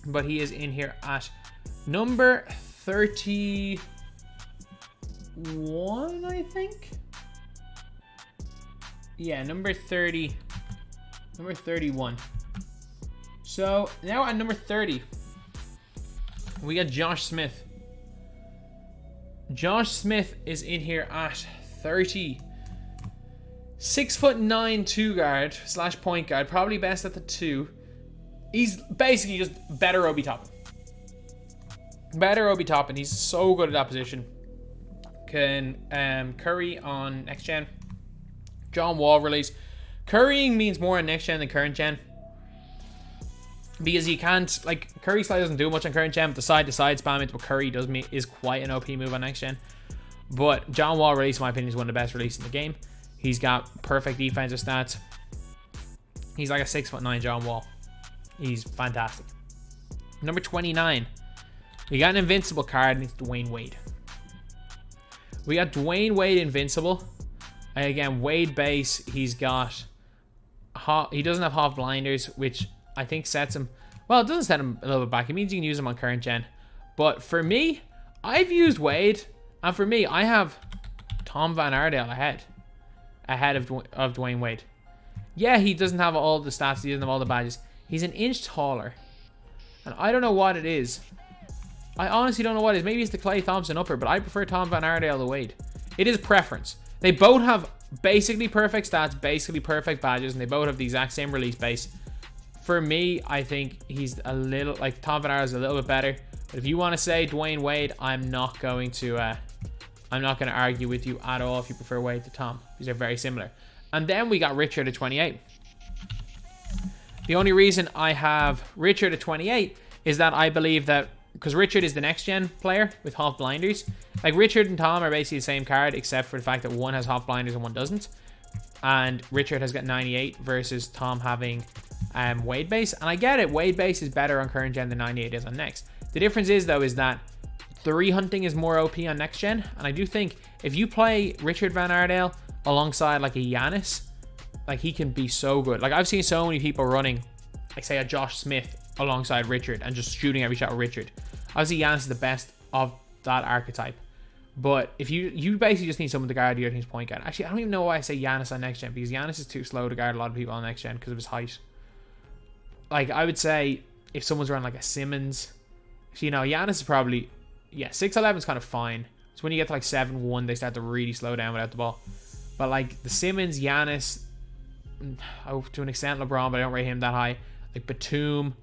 But he is in here at number 31, I think. Yeah, number 30. Number 31. So, now at number 30, we got Josh Smith. Josh Smith is in here at 30. 6'9" 2 guard / point guard. Probably best at the 2. He's basically just better Obi Toppin. Better Obi Toppin. He's so good at that position. Can curry on next gen. John Wall release. Currying means more on next gen than current gen. Because you can't, like, Curry slide doesn't do much on current gen, but the side to side spam into what Curry does is quite an OP move on next gen. But John Wall release, in my opinion, is one of the best releases in the game. He's got perfect defensive stats. He's like a 6'9" John Wall. He's fantastic. Number 29. We got an invincible card, and it's Dwayne Wade. We got Dwayne Wade invincible. Again, Wade base, he's got... he doesn't have half blinders, which I think sets him... Well, it doesn't set him a little bit back. It means you can use him on current gen. But for me, I've used Wade. And for me, I have Tom Van Ardale ahead of Dwayne Wade. Yeah, he doesn't have all the stats. He doesn't have all the badges. He's an inch taller. And I don't know what it is. I honestly don't know what it is. Maybe it's the Klay Thompson upper, but I prefer Tom Van Ardale to Wade. It is preference. They both have basically perfect stats, basically perfect badges, and they both have the exact same release base. For me, I think he's a little, like, Tom Van Ardale's a little bit better. But if you want to say Dwayne Wade, I'm not going to argue with you at all if you prefer Wade to Tom. These are very similar. And then we got Richard at 28. The only reason I have Richard at 28 is that I believe that because Richard is the next gen player with half blinders. Like, Richard and Tom are basically the same card, except for the fact that one has half blinders and one doesn't. And Richard has got 98 versus Tom having Wade base. And I get it. Wade base is better on current gen than 98 is on next. The difference is, though, is that 3 hunting is more OP on next gen. And I do think if you play Richard Van Aardale alongside like a Giannis, like he can be so good. Like I've seen so many people running, like say a Josh Smith alongside Richard and just shooting every shot with Richard. Obviously Giannis is the best of that archetype. But if you basically just need someone to guard your team's point guard. Actually, I don't even know why I say Giannis on next gen, because Giannis is too slow to guard a lot of people on next gen because of his height. Like I would say if someone's around like a Simmons, you know, Giannis is probably, yeah, 6'11 is kind of fine. It's when you get to like 7'1 they start to really slow down without the ball. But like the Simmons, Giannis, to an extent LeBron, but I don't rate him that high. Like Batum,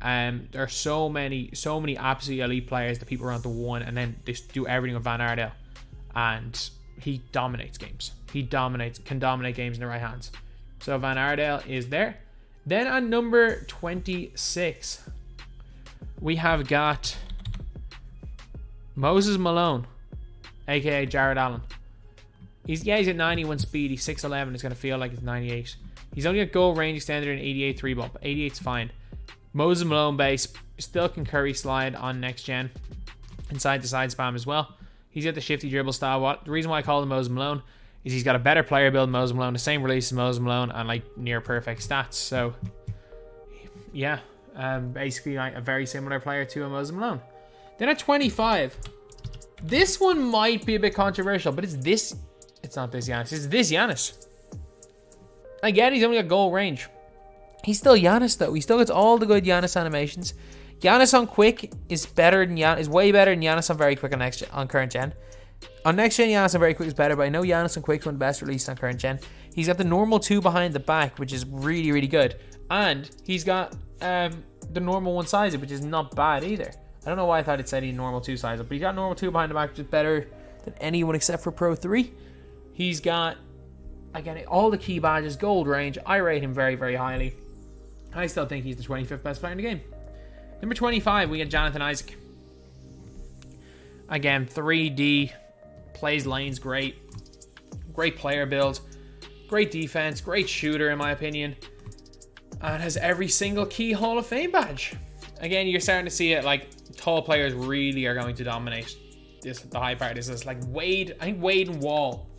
there are so many absolutely elite players that people run to one, and then they do everything with Van Aardale, and he dominates games. Can dominate games in the right hands. So Van Aardale is there. Then on number 26, we have got Moses Malone, aka Jared Allen. He's at 91 speed. He's 6'11. It's going to feel like it's 98. He's only got goal range extended and 88 3 ball, but 88's fine. Moses Malone base still can curry slide on next gen and side to side spam as well. He's got the shifty dribble style. The reason why I call him Moses Malone is he's got a better player build than Moses Malone, the same release as Moses Malone, and like near perfect stats. So yeah, basically like a very similar player to a Moses Malone. Then at 25, this one might be a bit controversial, but it's not this Giannis. It's this Giannis. Again, he's only got goal range. He's still Giannis though. He still gets all the good Giannis animations. Giannis on quick is better than Giannis. Is way better than Giannis on very quick on current gen. On next gen, Giannis on very quick is better, but I know Giannis on quick is one of the best released on current gen. He's got the normal 2 behind the back, which is really, really good, and he's got the normal 1 size, which is not bad either. I don't know why I thought it said he normal 2 size up, but he's got normal 2 behind the back, which is better than anyone except for Pro 3. He's got, again, all the key badges, gold range. I rate him very, very highly. I still think he's the 25th best player in the game. Number 25, we get Jonathan Isaac. Again, 3D, plays lanes great. Great player build. Great defense, great shooter in my opinion. And has every single key Hall of Fame badge. Again, you're starting to see it, like, tall players really are going to dominate the high part. This is like Wade, I think Wade and Wall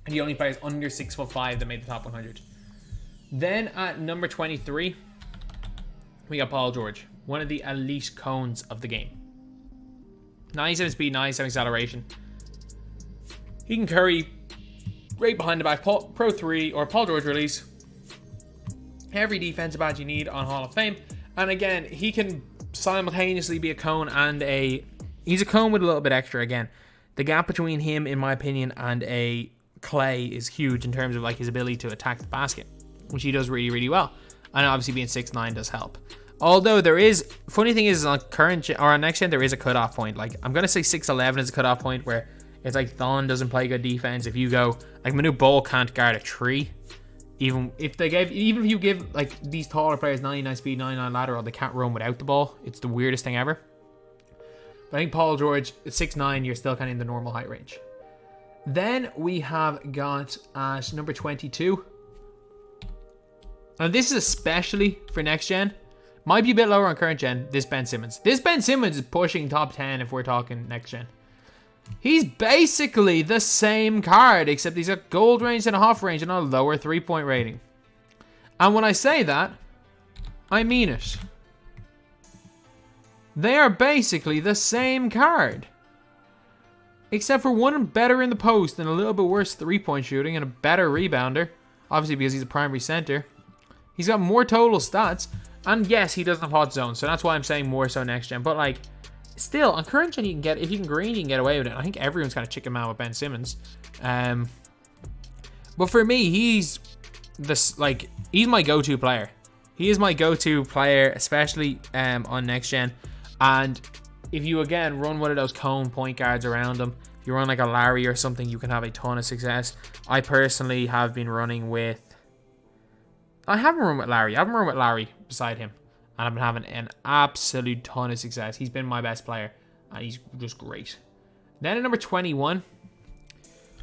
are the only players under 6'5" that made the top 100. Then at number 23, we got Paul George, one of the elite cones of the game. 97 speed, 97 acceleration. He can curry right behind the back, Pro 3 or Paul George release. Every defensive badge you need on Hall of Fame. And again, he can simultaneously be a cone and he's a cone with a little bit extra. Again, the gap between him, in my opinion, and a Klay is huge in terms of like his ability to attack the basket, which he does really, really well. And obviously being 6'9" does help. Although there is, funny thing is on current gen, or on next gen, there is a cutoff point. Like I'm gonna say 6'11" is a cutoff point where it's like Thon doesn't play good defense. If you go like Manu Bol can't guard a tree, even if you give like these taller players 99 speed, 99 lateral, they can't run without the ball. It's the weirdest thing ever. But I think Paul George at 6'9", you're still kind of in the normal height range. Then we have got at number 22. And this is especially for next gen. Might be a bit lower on current gen, this Ben Simmons. This Ben Simmons is pushing top 10 if we're talking next gen. He's basically the same card, except he's got gold range and a half range and a lower 3-point rating. And when I say that, I mean it. They are basically the same card. Except for one better in the post and a little bit worse 3-point shooting and a better rebounder. Obviously because he's a primary center. He's got more total stats. And yes, he doesn't have hot zone. So that's why I'm saying more so next gen. But like, still, on current gen, you can get, if you can green, you can get away with it. I think everyone's kind of chicken out with Ben Simmons. But for me, he's my go-to player. He is my go-to player, especially on next gen. And if you, again, run one of those cone point guards around him, if you run like a Larry or something, you can have a ton of success. I personally have been running with... I haven't run with Larry. I haven't run with Larry beside him. And I've been having an absolute ton of success. He's been my best player. And he's just great. Then at number 21,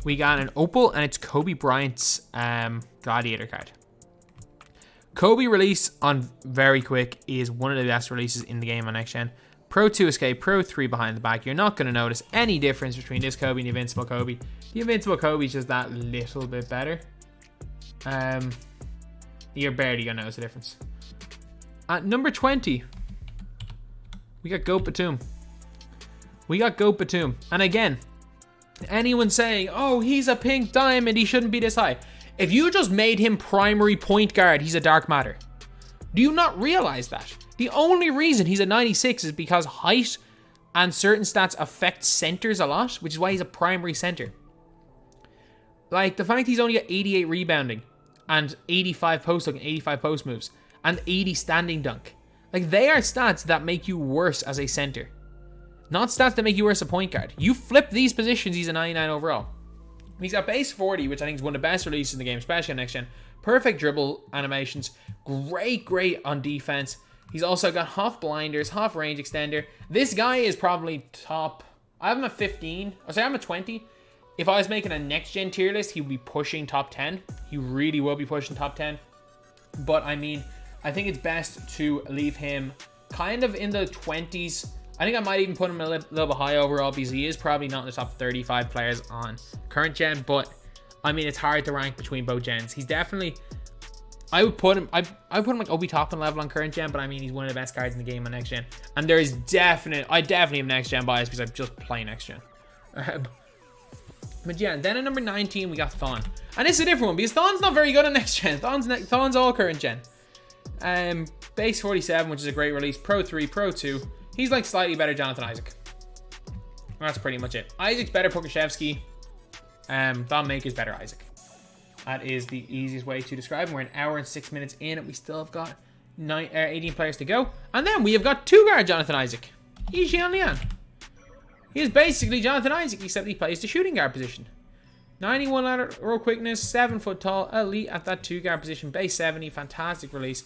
we got an Opal, and it's Kobe Bryant's Gladiator card. Kobe release on very quick is one of the best releases in the game on next gen. Pro 2 escape, Pro 3 behind the back. You're not going to notice any difference between this Kobe and the Invincible Kobe. The Invincible Kobe is just that little bit better. You're barely going to notice the difference. At number 20, we got Goat Batum. And again, anyone saying, oh, he's a pink diamond, he shouldn't be this high. If you just made him primary point guard, he's a dark matter. Do you not realize that? The only reason he's a 96 is because height and certain stats affect centers a lot, which is why he's a primary center. Like, the fact he's only got 88 rebounding and 85 post hook and 85 post moves and 80 standing dunk. Like, they are stats that make you worse as a center. Not stats that make you worse a point guard. You flip these positions, he's a 99 overall. He's got base 40, which I think is one of the best releases in the game, especially on next gen. Perfect dribble animations. Great on defense. He's also got half blinders, half range extender. This guy is probably top... I have him at 15. I say I'm at 20. If I was making a next gen tier list, he would be pushing top 10. He really will be pushing top 10. But I mean, I think it's best to leave him kind of in the 20s. I think I might even put him a little bit high overall because he is probably not in the top 35 players on current gen. But I mean, it's hard to rank between both gens. He's definitely... I would put him like Obi Toppin level on current gen, but I mean, he's one of the best cards in the game on next gen. And there is I definitely have next gen bias because I just play next gen. But yeah, then at number 19 we got Thon, and this is a different one because Thon's not very good on next gen. Thon's all current gen. Base 47, which is a great release. Pro 3, Pro 2. He's like slightly better Jonathan Isaac. That's pretty much it. Isaac's better Pokusevsky. Thon Maker's better Isaac. That is the easiest way to describe him. We're an hour and 6 minutes in, and we still have got 18 players to go. And then we have got two-guard Jonathan Isaac. He's Lian. He is basically Jonathan Isaac, except he plays the shooting guard position. 91 lateral quickness, 7 foot tall, elite at that two-guard position. Base 70, fantastic release.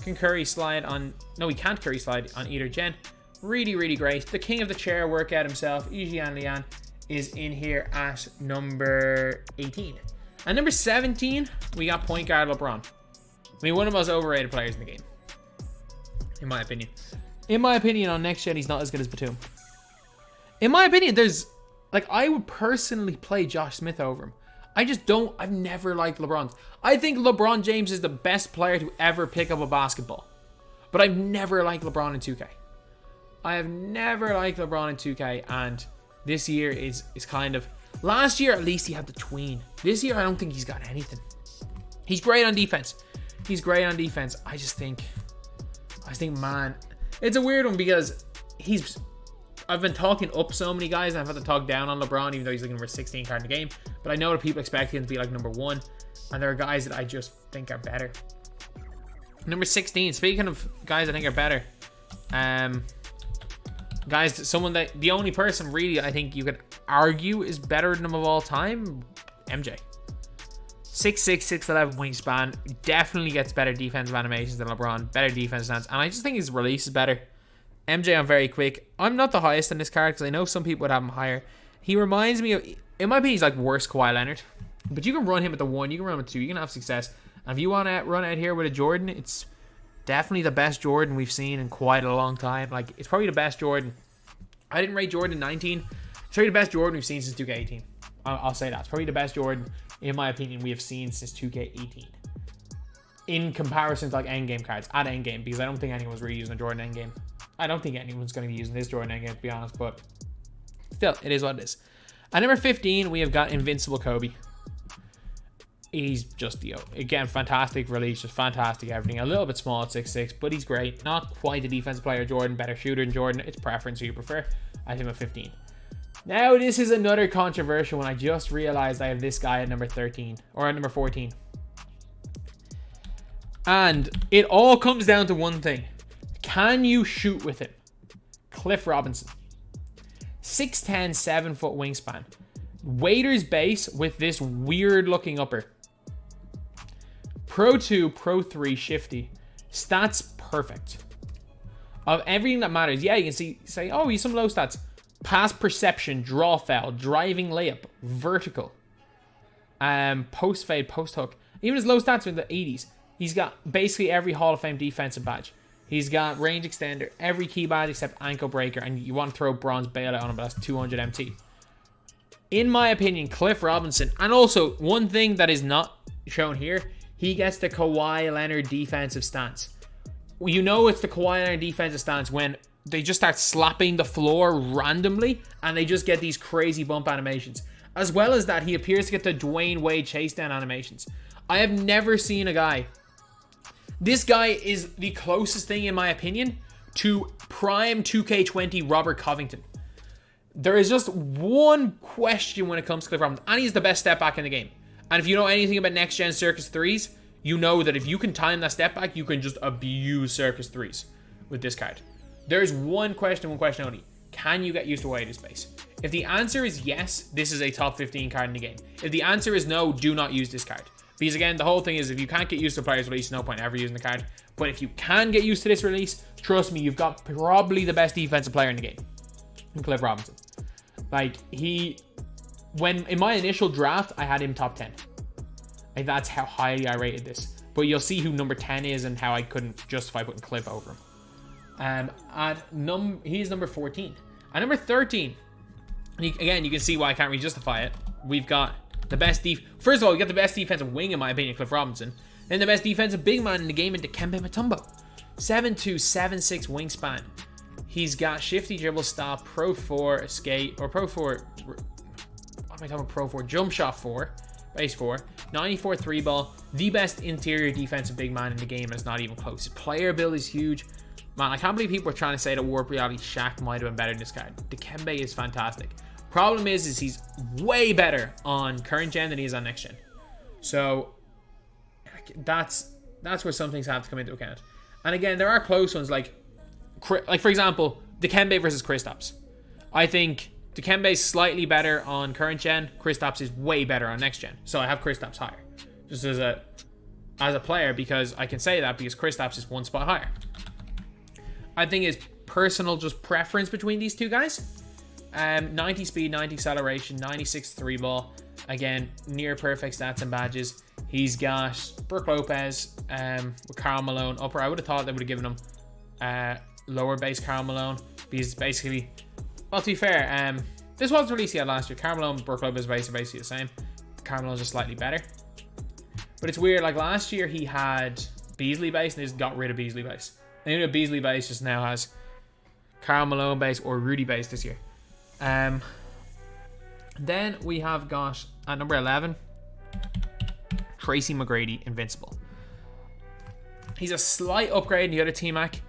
Can curry slide on... No, he can't curry slide on either gen. Really great. The king of the chair workout himself, Lian, is in here at number 18. At number 17, we got point guard LeBron. I mean, one of the most overrated players in the game. In my opinion. In my opinion, on next gen, he's not as good as Batum. In my opinion, there's... Like, I would personally play Josh Smith over him. I just don't... I've never liked LeBron. I think LeBron James is the best player to ever pick up a basketball. But I've never liked LeBron in 2K. I have never liked LeBron in 2K, and this year is kind of... Last year, at least he had the tween. This year, I don't think he's got anything. He's great on defense. I just think, man, it's a weird one because I've been talking up so many guys, and I've had to talk down on LeBron, even though he's looking for 16 card in the game. But I know that people expect him to be like number 1, and there are guys that I just think are better. Number 16, speaking of guys I think are better, guys, the only person really I think you could argue is better than him of all time, MJ. 6'6", 6'11" wingspan, definitely gets better defensive animations than LeBron, better defensive stance, and I just think his release is better. MJ on very quick. I'm not the highest on this card because I know some people would have him higher. He reminds me of, in my opinion, he's like worse Kawhi Leonard, but you can run him at the 1, you can run him at 2, you can have success. And if you want to run out here with a Jordan, it's definitely the best Jordan we've seen in quite a long time. Like, it's probably the best Jordan. I didn't rate Jordan 19. It's probably the best Jordan we've seen since 2K18. I'll say that. It's probably the best Jordan, in my opinion, we have seen since 2K18. In comparison to like endgame cards, at endgame, because I don't think anyone's really using a Jordan endgame. I don't think anyone's going to be using this Jordan endgame, to be honest, but still, it is what it is. At number 15, we have got Invincible Kobe. He's just, again, fantastic release, just fantastic everything. A little bit small at 6'6", but he's great. Not quite a defensive player Jordan, better shooter than Jordan. It's preference who you prefer. I have him at 15. Now, this is another controversial one. I just realized I have this guy at number 13, or at number 14. And it all comes down to one thing. Can you shoot with him? Cliff Robinson. 6'10", 7 foot wingspan. Waiter's base with this weird looking upper. Pro 2, Pro 3 shifty. Stats perfect. Of everything that matters. Yeah, you can say, oh, he's some low stats. Pass perception, draw foul, driving layup, vertical. Post fade, post hook. Even his low stats are in the 80s. He's got basically every Hall of Fame defensive badge. He's got range extender, every key badge except ankle breaker, and you want to throw bronze bailout on him, but that's 200 MT. In my opinion, Cliff Robinson, and also one thing that is not shown here, he gets the Kawhi Leonard defensive stance. You know it's the Kawhi Leonard defensive stance when they just start slapping the floor randomly and they just get these crazy bump animations. As well as that, he appears to get the Dwayne Wade chase down animations. I have never seen a guy. This guy is the closest thing, in my opinion, to prime 2K20 Robert Covington. There is just one question when it comes to Cliff Robinson, and he's the best step back in the game. And if you know anything about next gen Circus 3s, you know that if you can time that step back, you can just abuse Circus 3s with this card. There's one question only. Can you get used to Wade's space? If the answer is yes, this is a top 15 card in the game. If the answer is no, do not use this card. Because again, the whole thing is if you can't get used to a player's release, no point ever using the card. But if you can get used to this release, trust me, you've got probably the best defensive player in the game. Cliff Robinson. Like, when in my initial draft, I had him top 10. Like, that's how highly I rated this. But you'll see who number 10 is and how I couldn't justify putting Cliff over him. He's number 14. At number 13, again, you can see why I can't really justify it. We've got the best first of all, we got the best defensive wing, in my opinion, Cliff Robinson. Then the best defensive big man in the game in Dikembe Mutombo. 7'2", 7'6" wingspan. He's got shifty dribble stop, Pro 4 skate, or Pro 4, what am I talking about? Pro 4, jump shot 4, base 4, 94 3 ball, the best interior defensive big man in the game, and it's not even close. His player build is huge. Man, I can't believe people are trying to say that Warp Reality Shaq might have been better than this card. Dikembe is fantastic. Problem is he's way better on current gen than he is on next gen. So that's where some things have to come into account. And again, there are close ones like for example, Dikembe versus Kristaps. I think Dikembe is slightly better on current gen. Kristaps is way better on next gen. So I have Kristaps higher, just as a player, because I can say that because Kristaps is one spot higher. I think it's personal just preference between these two guys. 90 speed, 90 acceleration, 96 3 ball. Again, near perfect stats and badges. He's got Brook Lopez with Karl Malone upper. I would have thought they would have given him lower base Karl Malone, because basically, well, to be fair, this wasn't released yet last year. Karl Malone and Brook Lopez base are basically the same. Karl Malone's just slightly better. But it's weird, like last year he had Beasley base and they just got rid of Beasley base. And even though Beasley base just now has Karl Malone base or Rudy base this year. Then we have got at number 11, Tracy McGrady, Invincible. He's a slight upgrade in the other T-Mac,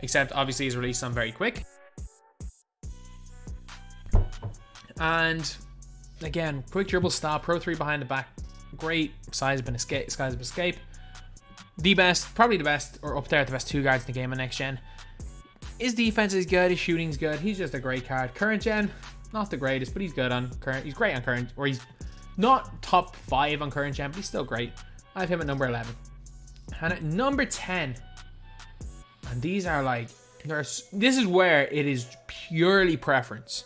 except obviously he's released on very quick. And again, quick dribble stop, Pro 3 behind the back, great size of escape. The best, probably the best, or up there at the best two guards in the game on next gen. His defense is good, his shooting's good, he's just a great card. Current gen, not the greatest, but he's good on current. He's great on current, or he's not top 5 on current gen, but he's still great. I have him at number 11. And at number 10, and these are like, this is where it is purely preference.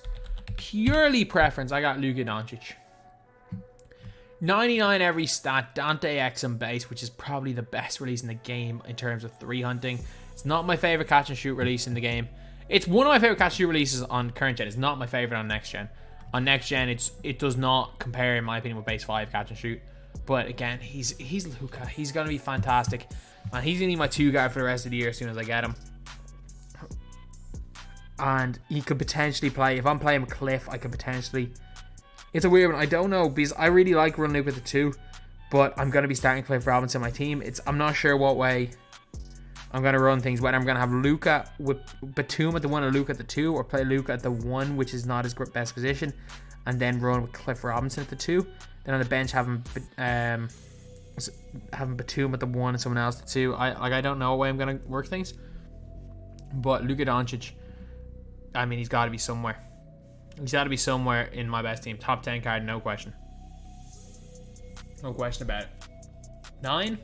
Purely preference. I got Luka Doncic. 99 every stat, Dante X and base, which is probably the best release in the game in terms of 3 hunting. It's not my favorite catch and shoot release in the game. It's one of my favorite catch and shoot releases on current gen. It's not my favorite on next gen. On next gen, it does not compare, in my opinion, with base 5 catch and shoot. But again, he's Luka. He's gonna be fantastic, and he's gonna be my 2 guy for the rest of the year as soon as I get him. And he could potentially play. If I'm playing with Cliff, I could potentially. It's a weird one. I don't know, because I really like running Luka at the 2, but I'm gonna be starting Cliff Robinson on my team. I'm not sure what way I'm gonna run things. Whether I'm gonna have Luka with Batum at the 1 or Luka at the 2, or play Luka at the 1, which is not his best position, and then run with Cliff Robinson at the 2. Then on the bench having Batum at the 1 and someone else at the 2. I don't know what way I'm gonna work things, but Luka Doncic, I mean, he's got to be somewhere. He's got to be somewhere in my best team. Top 10 card, no question. No question about it. 9.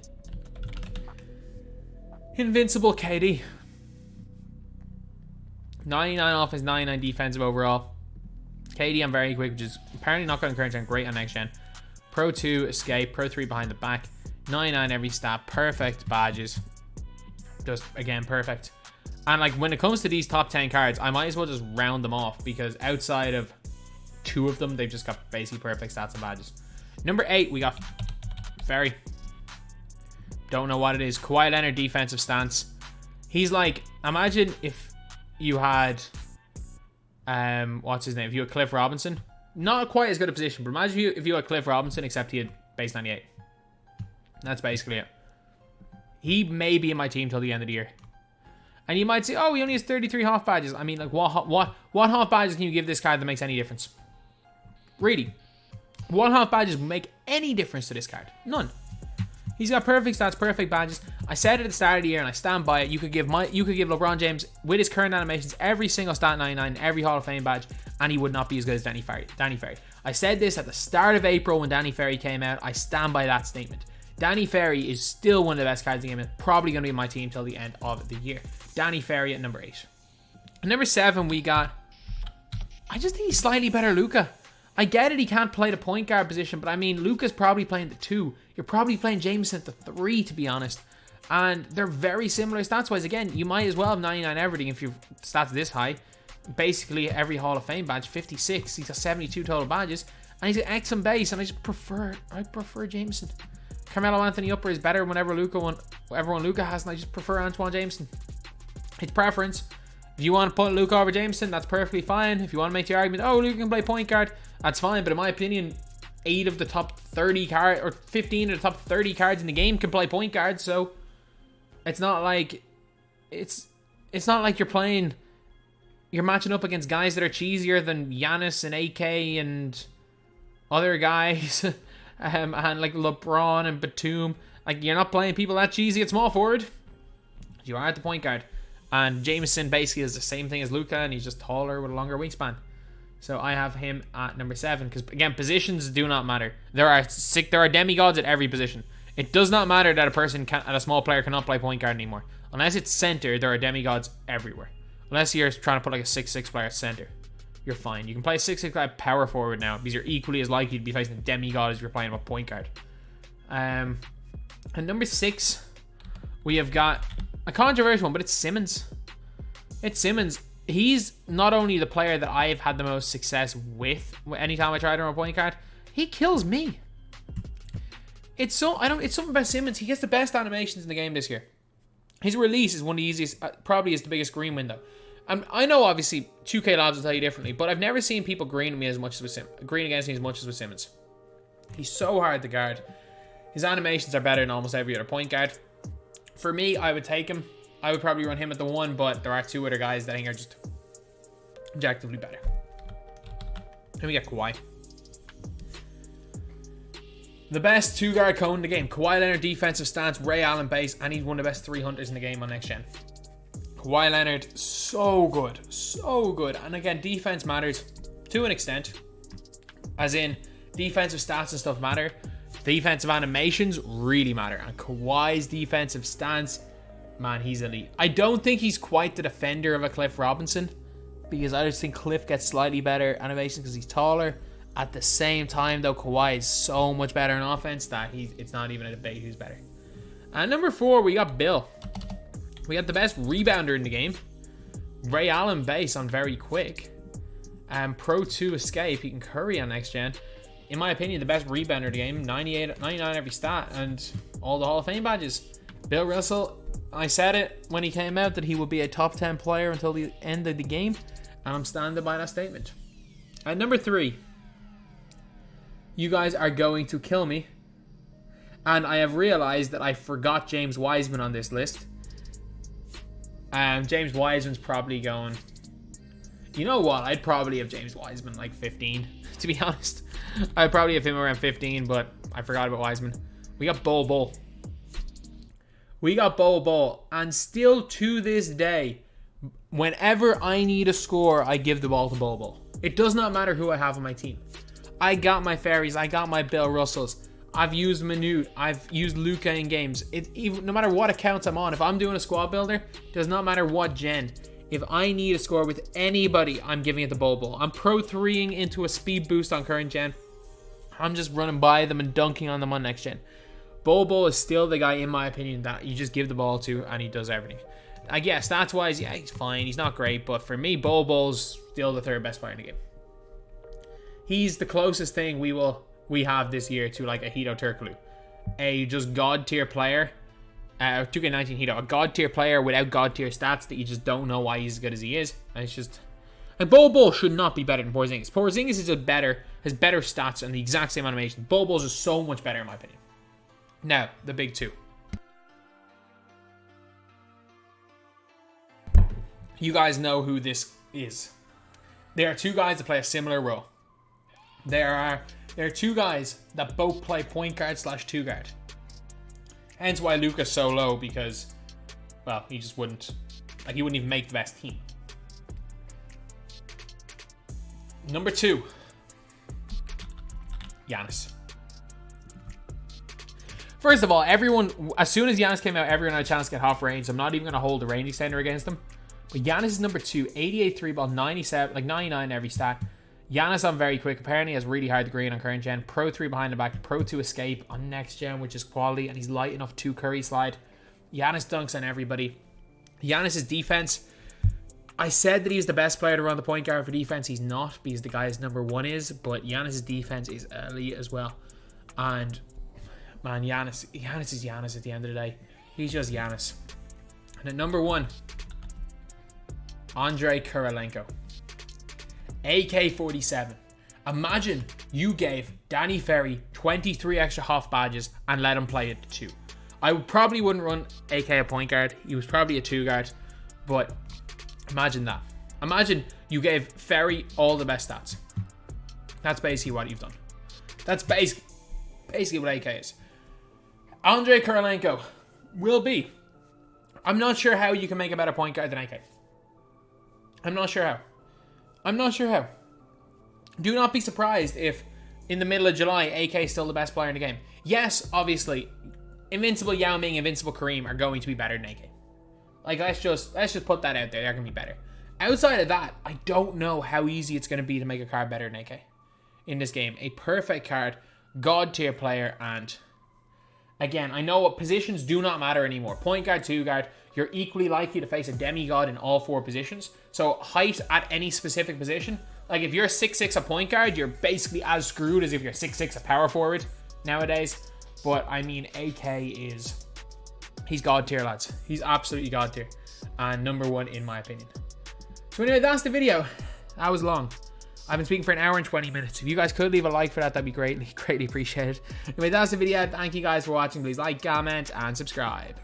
Invincible KD. 99 offense, 99 defensive overall. KD on very quick, which is apparently not going to current gen, great on next gen. Pro 2 escape, Pro 3 behind the back. 99 every stat. Perfect badges. Just, again, perfect. And, like, when it comes to these top 10 cards, I might as well just round them off, because outside of 2 of them, they've just got basically perfect stats and badges. Number 8, we got Ferry. Don't know what it is. Kawhi Leonard defensive stance. He's like, imagine if you had, what's his name? If you had Cliff Robinson. Not quite as good a position, but imagine if you had Cliff Robinson, except he had base 98. That's basically it. He may be in my team till the end of the year. And you might say, oh, he only has 33 half badges. I mean, like, what half badges can you give this card that makes any difference? Really? What half badges make any difference to this card? None. He's got perfect stats, perfect badges. I said it at the start of the year, and I stand by it. You could give LeBron James, with his current animations, every single stat 99, every Hall of Fame badge, and he would not be as good as Danny Ferry. I said this at the start of April when Danny Ferry came out. I stand by that statement. Danny Ferry is still one of the best cards in the game, and probably going to be in my team till the end of the year. Danny Ferry at number 8. At number 7, we got, I just think he's slightly better Luka. I get it, he can't play the point guard position, but I mean, Luka's probably playing the 2. You're probably playing Jameson at the 3, to be honest. And they're very similar stats-wise. Again, you might as well have 99 everything if your stats this high. Basically, every Hall of Fame badge, 56. He's got 72 total badges. And he's an excellent base, and I prefer Jameson. Carmelo Anthony upper is better whenever everyone Luka has, and I just prefer Antoine Jameson. It's preference. If you want to put Luka over Jameson, that's perfectly fine. If you want to make the argument, oh, Luka can play point guard, that's fine. But in my opinion, 8 of the top 30 cards, or 15 of the top 30 cards in the game can play point guard. So it's not like not like you're matching up against guys that are cheesier than Giannis and AK and other guys, and like LeBron and Batum. Like, you're not playing people that cheesy at small forward. You are at the point guard. And Jameson basically is the same thing as Luka, and he's just taller with a longer wingspan. So I have him at number 7, because again, positions do not matter. There are demigods at every position. It does not matter that a small player cannot play point guard anymore. Unless it's center, there are demigods everywhere. Unless you're trying to put like a 6'6" player at center, you're fine. You can play a 6'6" guy power forward now, because you're equally as likely to be facing a demigod as you're playing a point guard. And number 6, we have got a controversial one, but it's Simmons. It's Simmons. He's not only the player that I've had the most success with anytime I try to run a point guard, he kills me. It's something about Simmons. He gets the best animations in the game this year. His release is one of the easiest, probably is the biggest green window. I know obviously 2K Labs will tell you differently, but I've never seen people green against me as much as with Simmons. He's so hard to guard. His animations are better than almost every other point guard. For me, I would take him. I would probably run him at the 1, but there are 2 other guys that I think are just objectively better. Then we get Kawhi. The best 2-guard cone in the game. Kawhi Leonard defensive stance, Ray Allen base, and he's one of the best 3 hunters in the game on next gen. Kawhi Leonard, so good. So good. And again, defense matters to an extent. As in, defensive stats and stuff matter. Defensive animations really matter. And Kawhi's defensive stance, man, he's elite. I don't think he's quite the defender of a Cliff Robinson, because I just think Cliff gets slightly better animations because he's taller. At the same time, though, Kawhi is so much better in offense that it's not even a debate who's better. And number 4, we got Bill. We got the best rebounder in the game. Ray Allen base on very quick. And Pro 2 escape. He can curry on next gen. In my opinion, the best rebounder in the game. 99 every stat and all the Hall of Fame badges. Bill Russell, I said it when he came out that he would be a top 10 player until the end of the game. And I'm standing by that statement. At number 3, you guys are going to kill me. And I have realized that I forgot James Wiseman on this list. James Wiseman's probably going... You know what? I'd probably have James Wiseman like 15, to be honest. I'd probably have him around 15, but I forgot about Wiseman. We got Bol. We got Bol. And still to this day, whenever I need a score, I give the ball to Bol. It does not matter who I have on my team. I got my Ferries. I got my Bill Russells. I've used Manute. I've used Luka in games. No matter what accounts I'm on, if I'm doing a squad builder, it does not matter what gen. If I need a score with anybody, I'm giving it to Bol. I'm Pro 3ing into a speed boost on current gen. I'm just running by them and dunking on them on next gen. Bobo is still the guy, in my opinion, that you just give the ball to and he does everything. I guess stats wise, yeah, he's fine. He's not great, but for me, Bobo's still the third best player in the game. He's the closest thing we have this year to like a Hito Turkoglu, a just god tier player. 2K19 Hito, a god tier player without god tier stats that you just don't know why he's as good as he is. And it's just like Bobo should not be better than Porzingis. Porzingis is has better stats and the exact same animation. Bobo's is so much better in my opinion. Now, the big two. You guys know who this is. There are two guys that play a similar role. There are two guys that both play point guard / two guard. Hence why Luka's so low, because, well, he just wouldn't even make the best team. Number 2, Giannis. First of all, as soon as Giannis came out, everyone had a chance to get half range. So I'm not even going to hold the range extender against him. But Giannis is number 2, 88 3 ball, 97, like 99 every stat. Giannis on very quick. Apparently has really hard to green on current gen. Pro 3 behind the back. Pro 2 escape on next gen, which is quality. And he's light enough to Curry slide. Giannis dunks on everybody. Giannis's defense. I said that he was the best player to run the point guard for defense. He's not, because the guy's number 1 is. But Giannis's defense is elite as well. And man, Giannis is Giannis at the end of the day. He's just Giannis. And at number 1, Andrei Kirilenko. AK-47. Imagine you gave Danny Ferry 23 extra half badges and let him play at 2. I probably wouldn't run AK a point guard. He was probably a 2 guard. But imagine that. Imagine you gave Ferry all the best stats. That's basically what you've done. That's basically what AK is. Andrei Kirilenko will be. I'm not sure how you can make a better point guard than AK. I'm not sure how. Do not be surprised if in the middle of July, AK is still the best player in the game. Yes, obviously, Invincible Yao Ming, Invincible Kareem are going to be better than AK. Like, let's just put that out there. They're going to be better. Outside of that, I don't know how easy it's going to be to make a card better than AK in this game. A perfect card, god tier player, and again, I know what positions do not matter anymore. Point guard, 2 guard, you're equally likely to face a demigod in all 4 positions. So height at any specific position. Like if you're 6'6" a point guard, you're basically as screwed as if you're 6'6" a power forward nowadays. But I mean, he's god tier, lads. He's absolutely god tier. And number 1 in my opinion. So anyway, that's the video. That was long. I've been speaking for an hour and 20 minutes. If you guys could leave a like for that, that'd be greatly appreciated. Anyway, that's the video. Thank you guys for watching. Please like, comment, and subscribe.